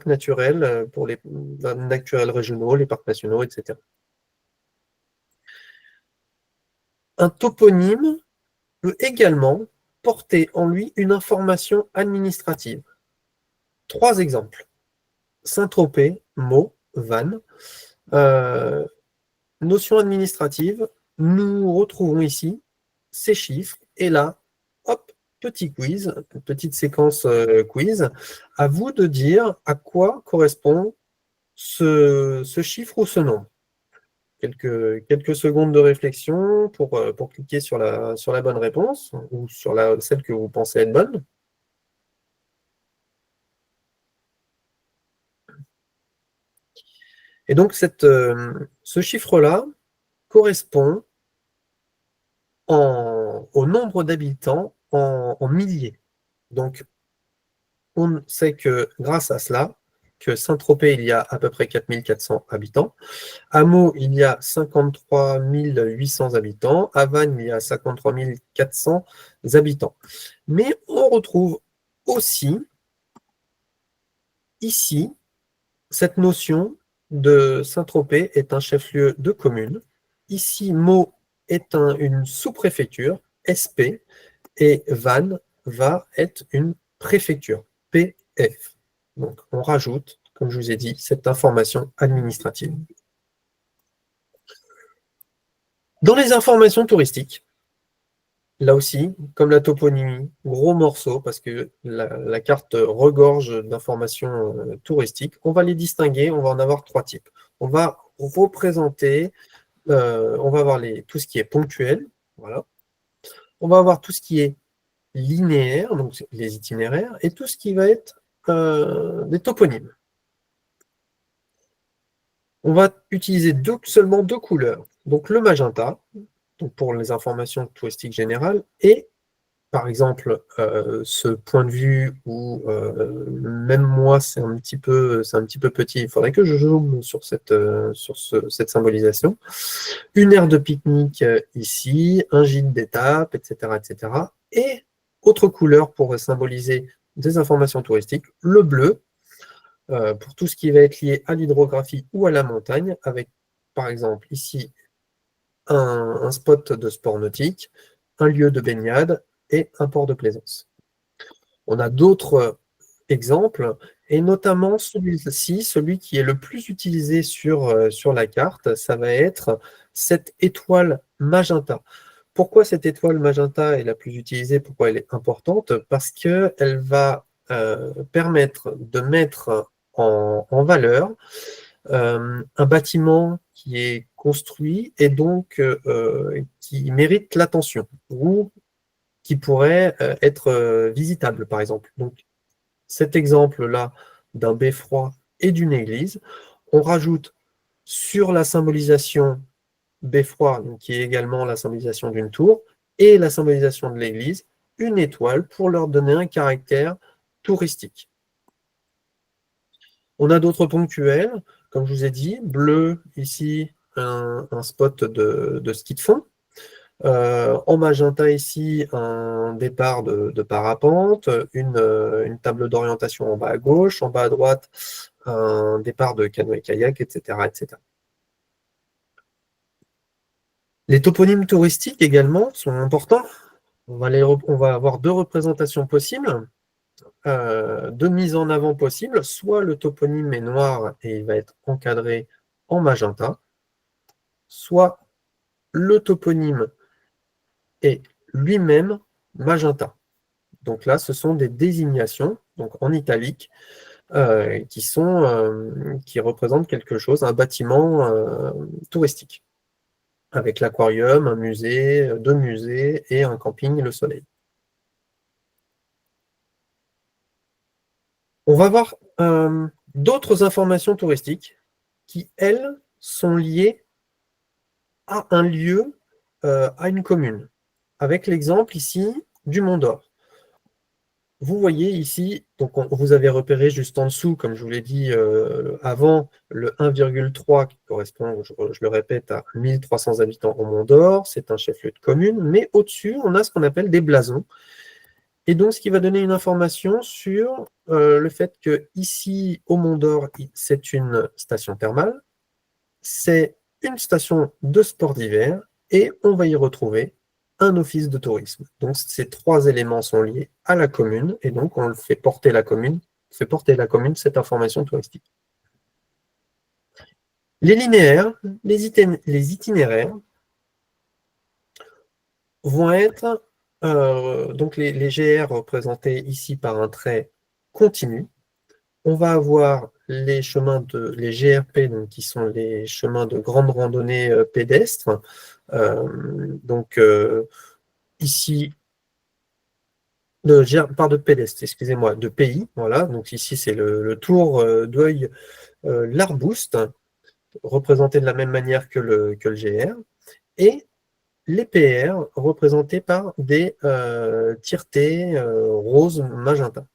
naturels, pour les naturels régionaux, les parcs nationaux, etc. Un toponyme peut également porter en lui une information administrative. 3 exemples. Saint-Tropez, mot, vanne. Notion administrative, nous retrouvons ici ces chiffres. Et là, hop, petit quiz, petite séquence quiz. À vous de dire à quoi correspond ce chiffre ou ce nombre. Quelques secondes de réflexion pour cliquer sur la bonne réponse ou sur celle que vous pensez être bonne. Et donc, ce chiffre-là correspond au nombre d'habitants en milliers. Donc, on sait que grâce à cela, que Saint-Tropez, il y a à peu près 4400 habitants. À Meaux, il y a 53 800 habitants. À Vannes, il y a 53 400 habitants. Mais on retrouve aussi ici cette notion de Saint-Tropez est un chef-lieu de commune. Ici, Meaux est une sous-préfecture, SP, et Vannes va être une préfecture, PF. Donc, on rajoute, comme je vous ai dit, cette information administrative. Dans les informations touristiques, là aussi, comme la toponymie, gros morceau, parce que la carte regorge d'informations touristiques, on va les distinguer, on va en avoir 3 types. On va représenter, on va avoir tout ce qui est ponctuel, voilà. On va avoir tout ce qui est linéaire, donc les itinéraires, et tout ce qui va être des toponymes. On va utiliser seulement 2 couleurs. Donc le magenta, donc pour les informations touristiques générales, et par exemple ce point de vue où même moi c'est un petit peu petit, il faudrait que je zoome sur cette symbolisation. Une aire de pique-nique ici, un gîte d'étape, etc., etc. Et autre couleur pour symboliser des informations touristiques, le bleu, pour tout ce qui va être lié à l'hydrographie ou à la montagne, avec par exemple ici un spot de sport nautique, un lieu de baignade et un port de plaisance. On a d'autres exemples, et notamment celui-ci, celui qui est le plus utilisé sur la carte, ça va être cette étoile magenta. Pourquoi cette étoile magenta est la plus utilisée? Pourquoi elle est importante? Parce qu'elle va permettre de mettre en valeur un bâtiment qui est construit et donc qui mérite l'attention ou qui pourrait être visitable, par exemple. Donc, cet exemple-là d'un beffroi et d'une église, on rajoute sur la symbolisation beffroi, qui est également la symbolisation d'une tour, et la symbolisation de l'église, une étoile pour leur donner un caractère touristique. On a d'autres ponctuels, comme je vous ai dit, bleu ici, un spot de ski de fond. En magenta ici, un départ de parapente, une table d'orientation en bas à gauche, en bas à droite, un départ de canoë-kayak, etc., etc. Les toponymes touristiques également sont importants. On va avoir deux représentations possibles, deux mises en avant possibles. Soit le toponyme est noir et il va être encadré en magenta, soit le toponyme est lui-même magenta. Donc là, ce sont des désignations, donc en italique, qui représentent quelque chose, un bâtiment touristique, avec l'aquarium, un musée, deux musées et un camping Le Soleil. On va voir d'autres informations touristiques qui, elles, sont liées à un lieu, à une commune. Avec l'exemple ici du Mont d'Or. Vous voyez ici, donc vous avez repéré juste en dessous, comme je vous l'ai dit avant, le 1,3 qui correspond, je le répète, à 1300 habitants au Mont d'Or. C'est un chef-lieu de commune, mais au-dessus, on a ce qu'on appelle des blasons. Et donc, ce qui va donner une information sur le fait que ici, au Mont d'Or, c'est une station thermale, c'est une station de sport d'hiver, et on va y retrouver un office de tourisme. Donc, ces trois éléments sont liés à la commune, et donc on fait porter la commune cette information touristique. Les linéaires, les itinéraires vont être donc les GR représentés ici par un trait continu. On va avoir les GRP, donc, qui sont les chemins de grande randonnée pédestre. Donc ici, pardon, de pédestre, excusez-moi, de pays. Voilà, donc ici c'est le tour d'Oeil l'Arboust, représenté de la même manière que le GR. Et les PR représentés par des tiretés rose magenta.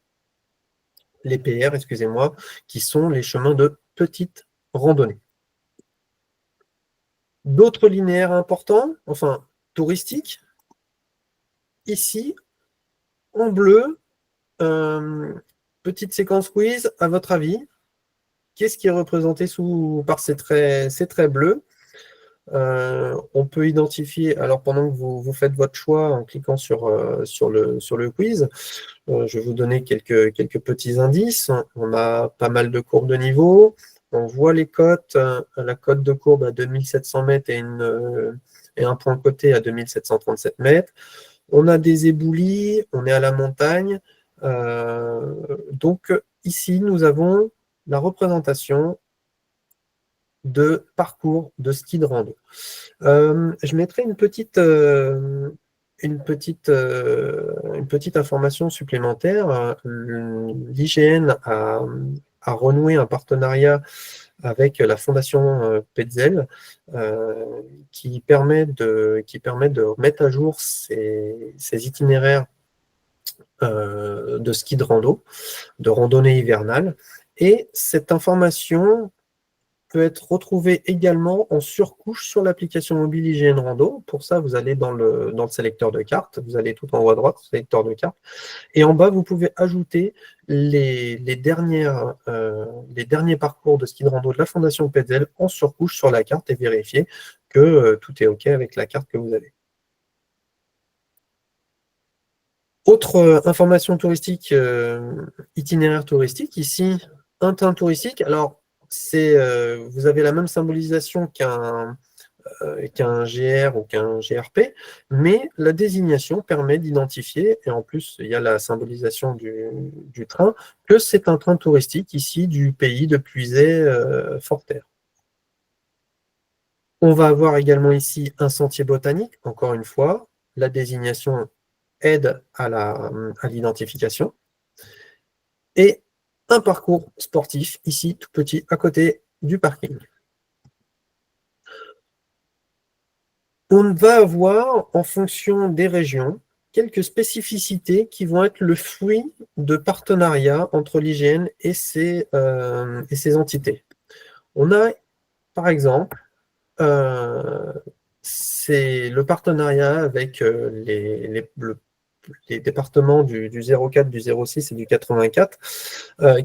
Les PR, excusez-moi, qui sont les chemins de petite randonnée. D'autres linéaires importants, enfin touristiques, ici, en bleu, petite séquence quiz, à votre avis, qu'est-ce qui est représenté par ces traits bleus? On peut identifier, alors pendant que vous faites votre choix en cliquant sur le quiz, je vais vous donner quelques petits indices. On a pas mal de courbes de niveau. On voit les côtes, la côte de courbe à 2700 mètres et un point côté à 2737 mètres. On a des éboulis, on est à la montagne. Donc ici, nous avons la représentation de parcours de ski de rando. Je mettrai une petite information supplémentaire. L'IGN a renoué un partenariat avec la Fondation Petzel qui permet de mettre à jour ces itinéraires de ski de rando, de randonnée hivernale. Et cette information peut être retrouvée également en surcouche sur l'application mobile IGN Rando. Pour ça, vous allez dans le sélecteur de cartes, vous allez tout en haut à droite, sélecteur de cartes, et en bas, vous pouvez ajouter les derniers parcours de ski de rando de la Fondation Petzel en surcouche sur la carte et vérifier que tout est OK avec la carte que vous avez. Autre information touristique, itinéraire touristique, ici, un train touristique. Alors, vous avez la même symbolisation qu'un GR ou qu'un GRP, mais la désignation permet d'identifier, et en plus, il y a la symbolisation du train, que c'est un train touristique ici du pays de Puisay-Forterre. On va avoir également ici un sentier botanique, encore une fois, la désignation aide à l'identification, et un parcours sportif, ici, tout petit, à côté du parking. On va avoir, en fonction des régions, quelques spécificités qui vont être le fruit de partenariats entre l'IGN et ses entités. On a, par exemple, c'est le partenariat avec les départements du 04, du 06 et du 84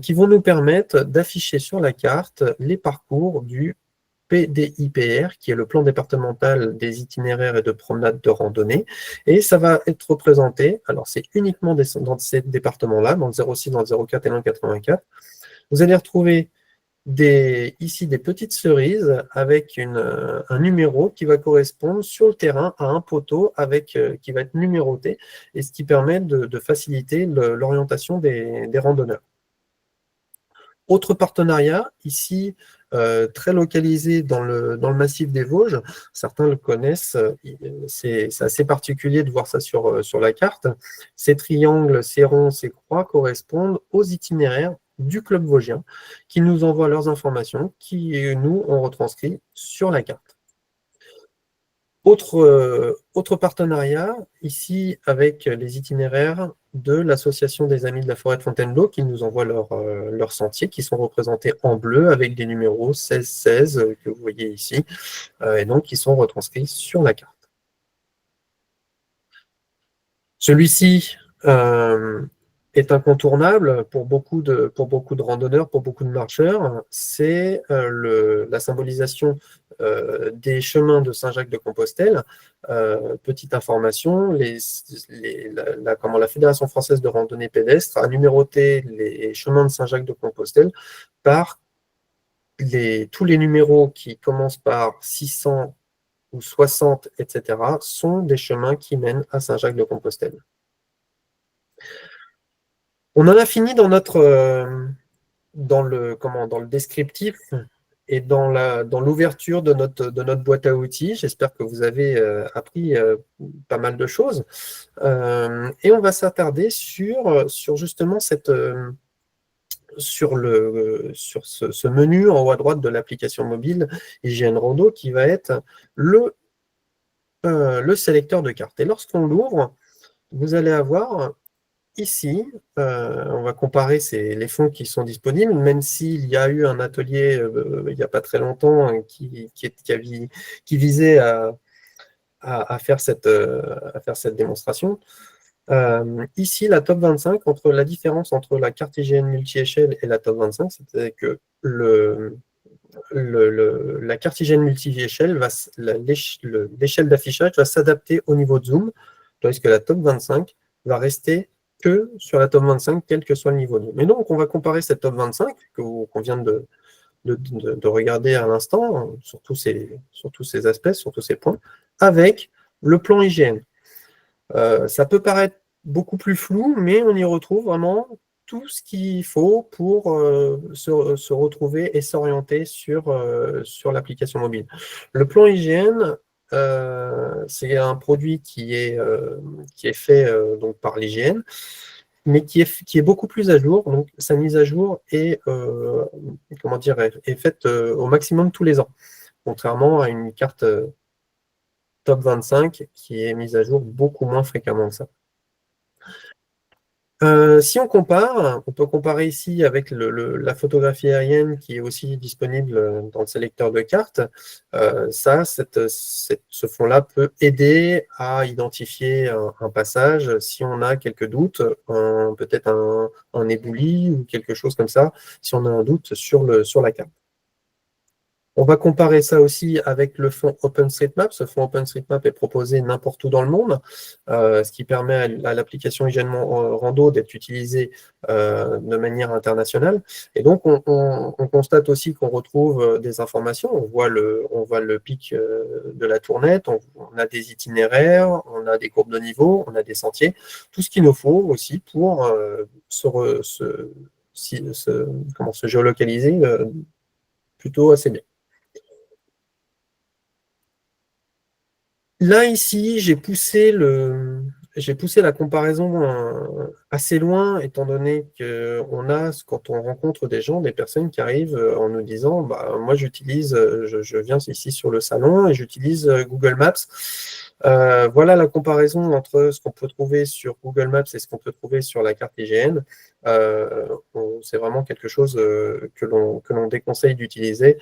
qui vont nous permettre d'afficher sur la carte les parcours du PDIPR, qui est le plan départemental des itinéraires et de promenades de randonnée. Et ça va être représenté, alors c'est uniquement dans ces départements-là, dans le 06, dans le 04 et dans le 84. Vous allez retrouver ici des petites cerises avec un numéro qui va correspondre sur le terrain à un poteau qui va être numéroté, et ce qui permet de faciliter l'orientation des randonneurs. Autre partenariat, ici, très localisé dans le massif des Vosges, certains le connaissent, c'est assez particulier de voir ça sur la carte. Ces triangles, ces ronds, ces croix correspondent aux itinéraires du club vosgien qui nous envoient leurs informations, qui nous, on retranscrit sur la carte. Autre partenariat, ici avec les itinéraires de l'Association des Amis de la Forêt de Fontainebleau qui nous envoie leurs sentiers qui sont représentés en bleu avec des numéros 16-16 que vous voyez ici, et donc qui sont retranscrits sur la carte. Celui-ci est incontournable pour beaucoup de randonneurs, pour beaucoup de marcheurs. C'est la symbolisation des chemins de Saint-Jacques-de-Compostelle. Petite information, la Fédération française de randonnée pédestre a numéroté les chemins de Saint-Jacques-de-Compostelle par tous les numéros qui commencent par 600 ou 60, etc., sont des chemins qui mènent à Saint-Jacques-de-Compostelle. On en a fini dans le descriptif et dans l'ouverture de notre boîte à outils. J'espère que vous avez appris pas mal de choses. Et on va s'attarder sur justement sur ce menu en haut à droite de l'application mobile IGN Rando qui va être le sélecteur de cartes. Et lorsqu'on l'ouvre, vous allez avoir ici, on va comparer les fonds qui sont disponibles, même s'il y a eu un atelier il n'y a pas très longtemps qui visait à faire cette démonstration. Ici, la top 25, la différence entre la carte IGN multi-échelle et la top 25, c'est que la carte IGN multi-échelle, l'échelle d'affichage va s'adapter au niveau de zoom, tandis que la top 25 va rester que sur la top 25, quel que soit le niveau de zoom. Et donc, on va comparer cette top 25 qu'on vient de regarder à l'instant, sur tous ces aspects, sur tous ces points, avec le plan IGN. Ça peut paraître beaucoup plus flou, mais on y retrouve vraiment tout ce qu'il faut pour se retrouver et s'orienter sur l'application mobile. Le plan IGN, c'est un produit qui est fait donc par l'IGN, mais qui est beaucoup plus à jour. Donc, sa mise à jour est faite au maximum tous les ans, contrairement à une carte top 25 qui est mise à jour beaucoup moins fréquemment que ça. Si on compare, on peut comparer ici avec la photographie aérienne qui est aussi disponible dans le sélecteur de cartes. Ce fond-là peut aider à identifier un passage si on a quelques doutes, peut-être un éboulis ou quelque chose comme ça, si on a un doute sur la carte. On va comparer ça aussi avec le fonds OpenStreetMap. Ce fonds OpenStreetMap est proposé n'importe où dans le monde, ce qui permet à l'application IGN Rando d'être utilisée de manière internationale. Et donc, on constate aussi qu'on retrouve des informations. On voit le pic de la tournette, on a des itinéraires, on a des courbes de niveau, on a des sentiers. Tout ce qu'il nous faut aussi pour se géolocaliser plutôt assez bien. Là, ici, j'ai poussé la comparaison assez loin, étant donné qu'on a, quand on rencontre des personnes qui arrivent en nous disant moi je viens ici sur le salon et j'utilise Google Maps. Voilà la comparaison entre ce qu'on peut trouver sur Google Maps et ce qu'on peut trouver sur la carte IGN. C'est vraiment quelque chose que l'on déconseille d'utiliser.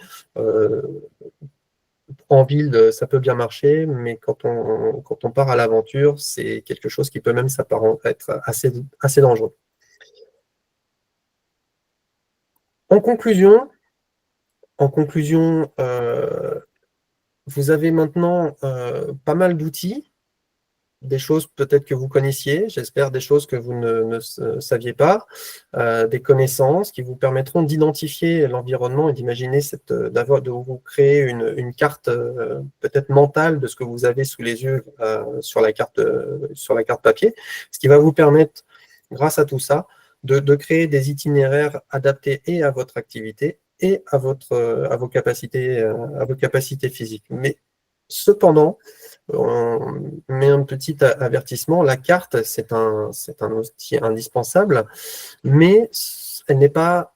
En ville, ça peut bien marcher, mais quand on part à l'aventure, c'est quelque chose qui peut même être assez dangereux. En conclusion, vous avez maintenant pas mal d'outils, des choses peut-être que vous connaissiez, j'espère des choses que vous ne saviez pas, des connaissances qui vous permettront d'identifier l'environnement et d'imaginer de vous créer une carte peut-être mentale de ce que vous avez sous les yeux sur la carte papier, ce qui va vous permettre, grâce à tout ça, de créer des itinéraires adaptés et à votre activité et à vos capacités physiques. Mais cependant, on met un petit avertissement, la carte, c'est un outil indispensable, mais elle n'est pas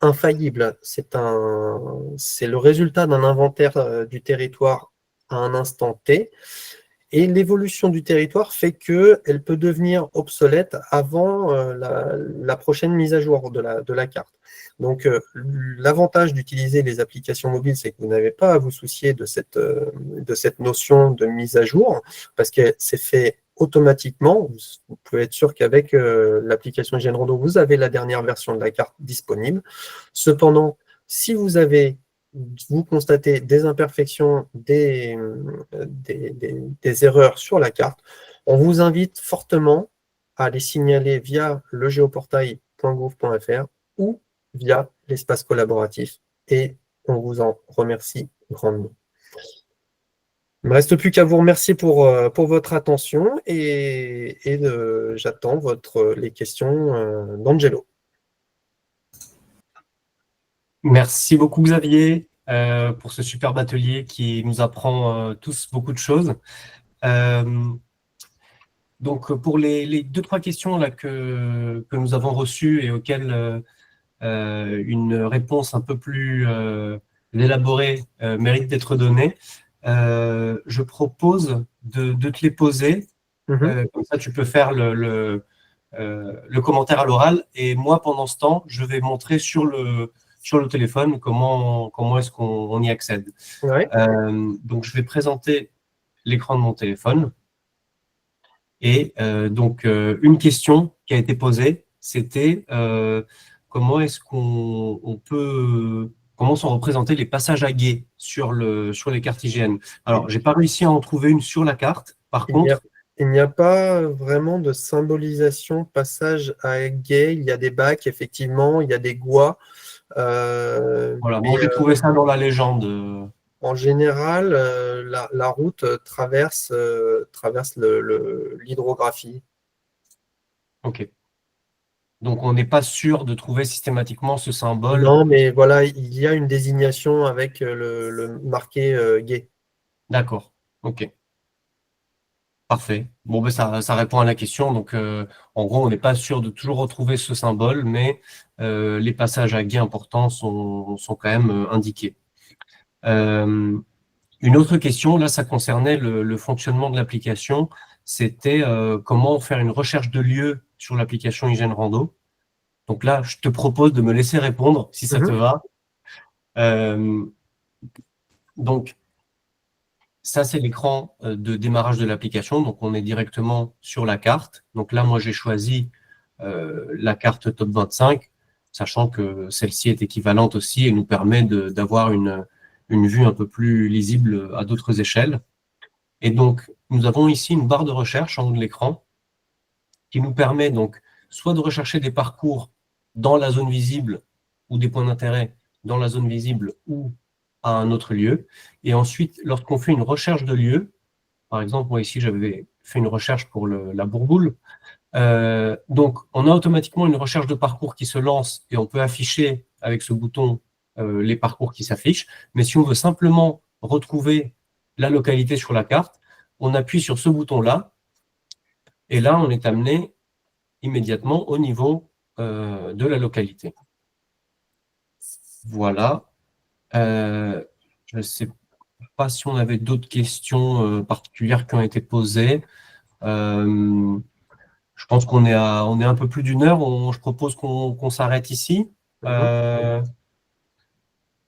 infaillible. C'est le résultat d'un inventaire du territoire à un instant T. Et l'évolution du territoire fait qu'elle peut devenir obsolète avant la prochaine mise à jour de la carte. Donc, l'avantage d'utiliser les applications mobiles, c'est que vous n'avez pas à vous soucier de cette notion de mise à jour, parce que c'est fait automatiquement. Vous pouvez être sûr qu'avec l'application Hygiène Rando, vous avez la dernière version de la carte disponible. Cependant, si vous constatez des imperfections, des erreurs sur la carte, on vous invite fortement à les signaler via le géoportail.gouv.fr ou via l'espace collaboratif et on vous en remercie grandement. Il ne me reste plus qu'à vous remercier pour votre attention et j'attends les questions d'Angelo. Merci beaucoup Xavier pour ce superbe atelier qui nous apprend tous beaucoup de choses. Donc pour les deux, trois questions là, que nous avons reçues et auxquelles une réponse un peu plus élaborée mérite d'être donnée, je propose de te les poser. Comme ça, tu peux faire le commentaire à l'oral. Et moi, pendant ce temps, je vais montrer sur le téléphone comment est-ce qu'on y accède. Ouais. Donc, je vais présenter l'écran de mon téléphone. Et donc, une question qui a été posée, c'était comment est-ce qu'on peut... Comment sont représentés les passages à gué sur les cartes IGN. Alors, je n'ai pas réussi à en trouver une sur la carte. Par contre, il n'y a pas vraiment de symbolisation passage à gué. Il y a des bacs, effectivement, il y a des gois. voilà, moi j'ai trouvé ça dans la légende. En général, la route traverse l'hydrographie. Ok. Donc on n'est pas sûr de trouver systématiquement ce symbole. Non, mais voilà, il y a une désignation avec le marqué gué. D'accord. Ok. Parfait. Bon, ben ça répond à la question. Donc, en gros, on n'est pas sûr de toujours retrouver ce symbole, mais les passages à gué importants sont quand même indiqués. Une autre question, là, ça concernait le fonctionnement de l'application. C'était comment faire une recherche de lieu sur l'application Hygiène Rando. Donc là, je te propose de me laisser répondre, si ça te va. Donc, ça, c'est l'écran de démarrage de l'application. Donc, on est directement sur la carte. Donc là, moi, j'ai choisi la carte Top 25, sachant que celle-ci est équivalente aussi et nous permet d'avoir une vue un peu plus lisible à d'autres échelles. Et donc, nous avons ici une barre de recherche en haut de l'écran qui nous permet donc soit de rechercher des parcours dans la zone visible ou des points d'intérêt dans la zone visible ou à un autre lieu. Et ensuite, lorsqu'on fait une recherche de lieu, par exemple, moi ici, j'avais fait une recherche pour la Bourboule. Donc, on a automatiquement une recherche de parcours qui se lance et on peut afficher avec ce bouton les parcours qui s'affichent. Mais si on veut simplement retrouver la localité sur la carte, on appuie sur ce bouton-là et là, on est amené immédiatement au niveau de la localité. Voilà. Je ne sais pas si on avait d'autres questions particulières qui ont été posées. Je pense qu'on est un peu plus d'une heure. Je propose qu'on s'arrête ici.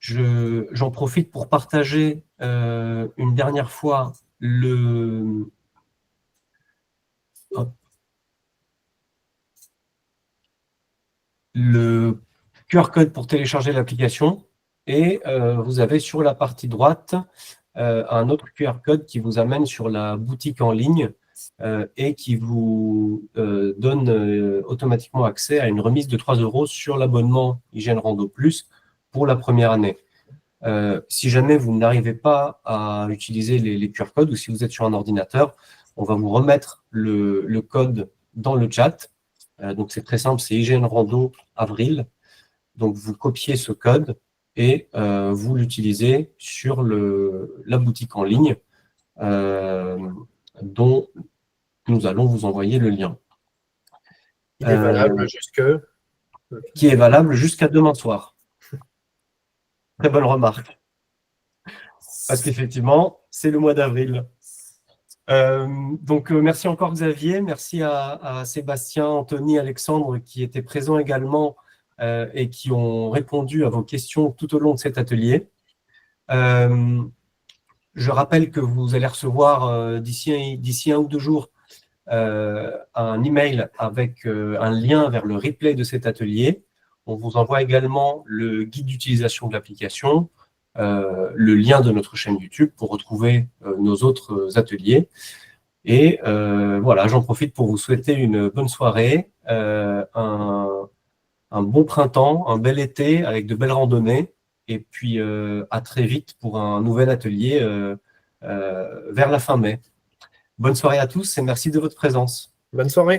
J'en profite pour partager une dernière fois le QR code pour télécharger l'application. Et vous avez sur la partie droite un autre QR code qui vous amène sur la boutique en ligne et qui vous donne automatiquement accès à une remise de 3 € sur l'abonnement Hygiène Rando Plus pour la première année. Si jamais vous n'arrivez pas à utiliser les QR codes ou si vous êtes sur un ordinateur, on va vous remettre le code dans le chat. Donc, c'est très simple, c'est Hygiène Rando Avril. Donc, vous copiez ce code et vous l'utilisez sur la boutique en ligne dont nous allons vous envoyer le lien. Il est valable jusque... Qui est valable jusqu'à demain soir. Très bonne remarque. Parce qu'effectivement, c'est le mois d'avril. Donc, merci encore Xavier, merci à Sébastien, Anthony, Alexandre qui étaient présents également et qui ont répondu à vos questions tout au long de cet atelier. Je rappelle que vous allez recevoir d'ici 1 ou 2 jours un email avec un lien vers le replay de cet atelier. On vous envoie également le guide d'utilisation de l'application, le lien de notre chaîne YouTube pour retrouver nos autres ateliers. Et voilà, j'en profite pour vous souhaiter une bonne soirée, un bon printemps, un bel été avec de belles randonnées. Et puis à très vite pour un nouvel atelier vers la fin mai. Bonne soirée à tous et merci de votre présence. Bonne soirée.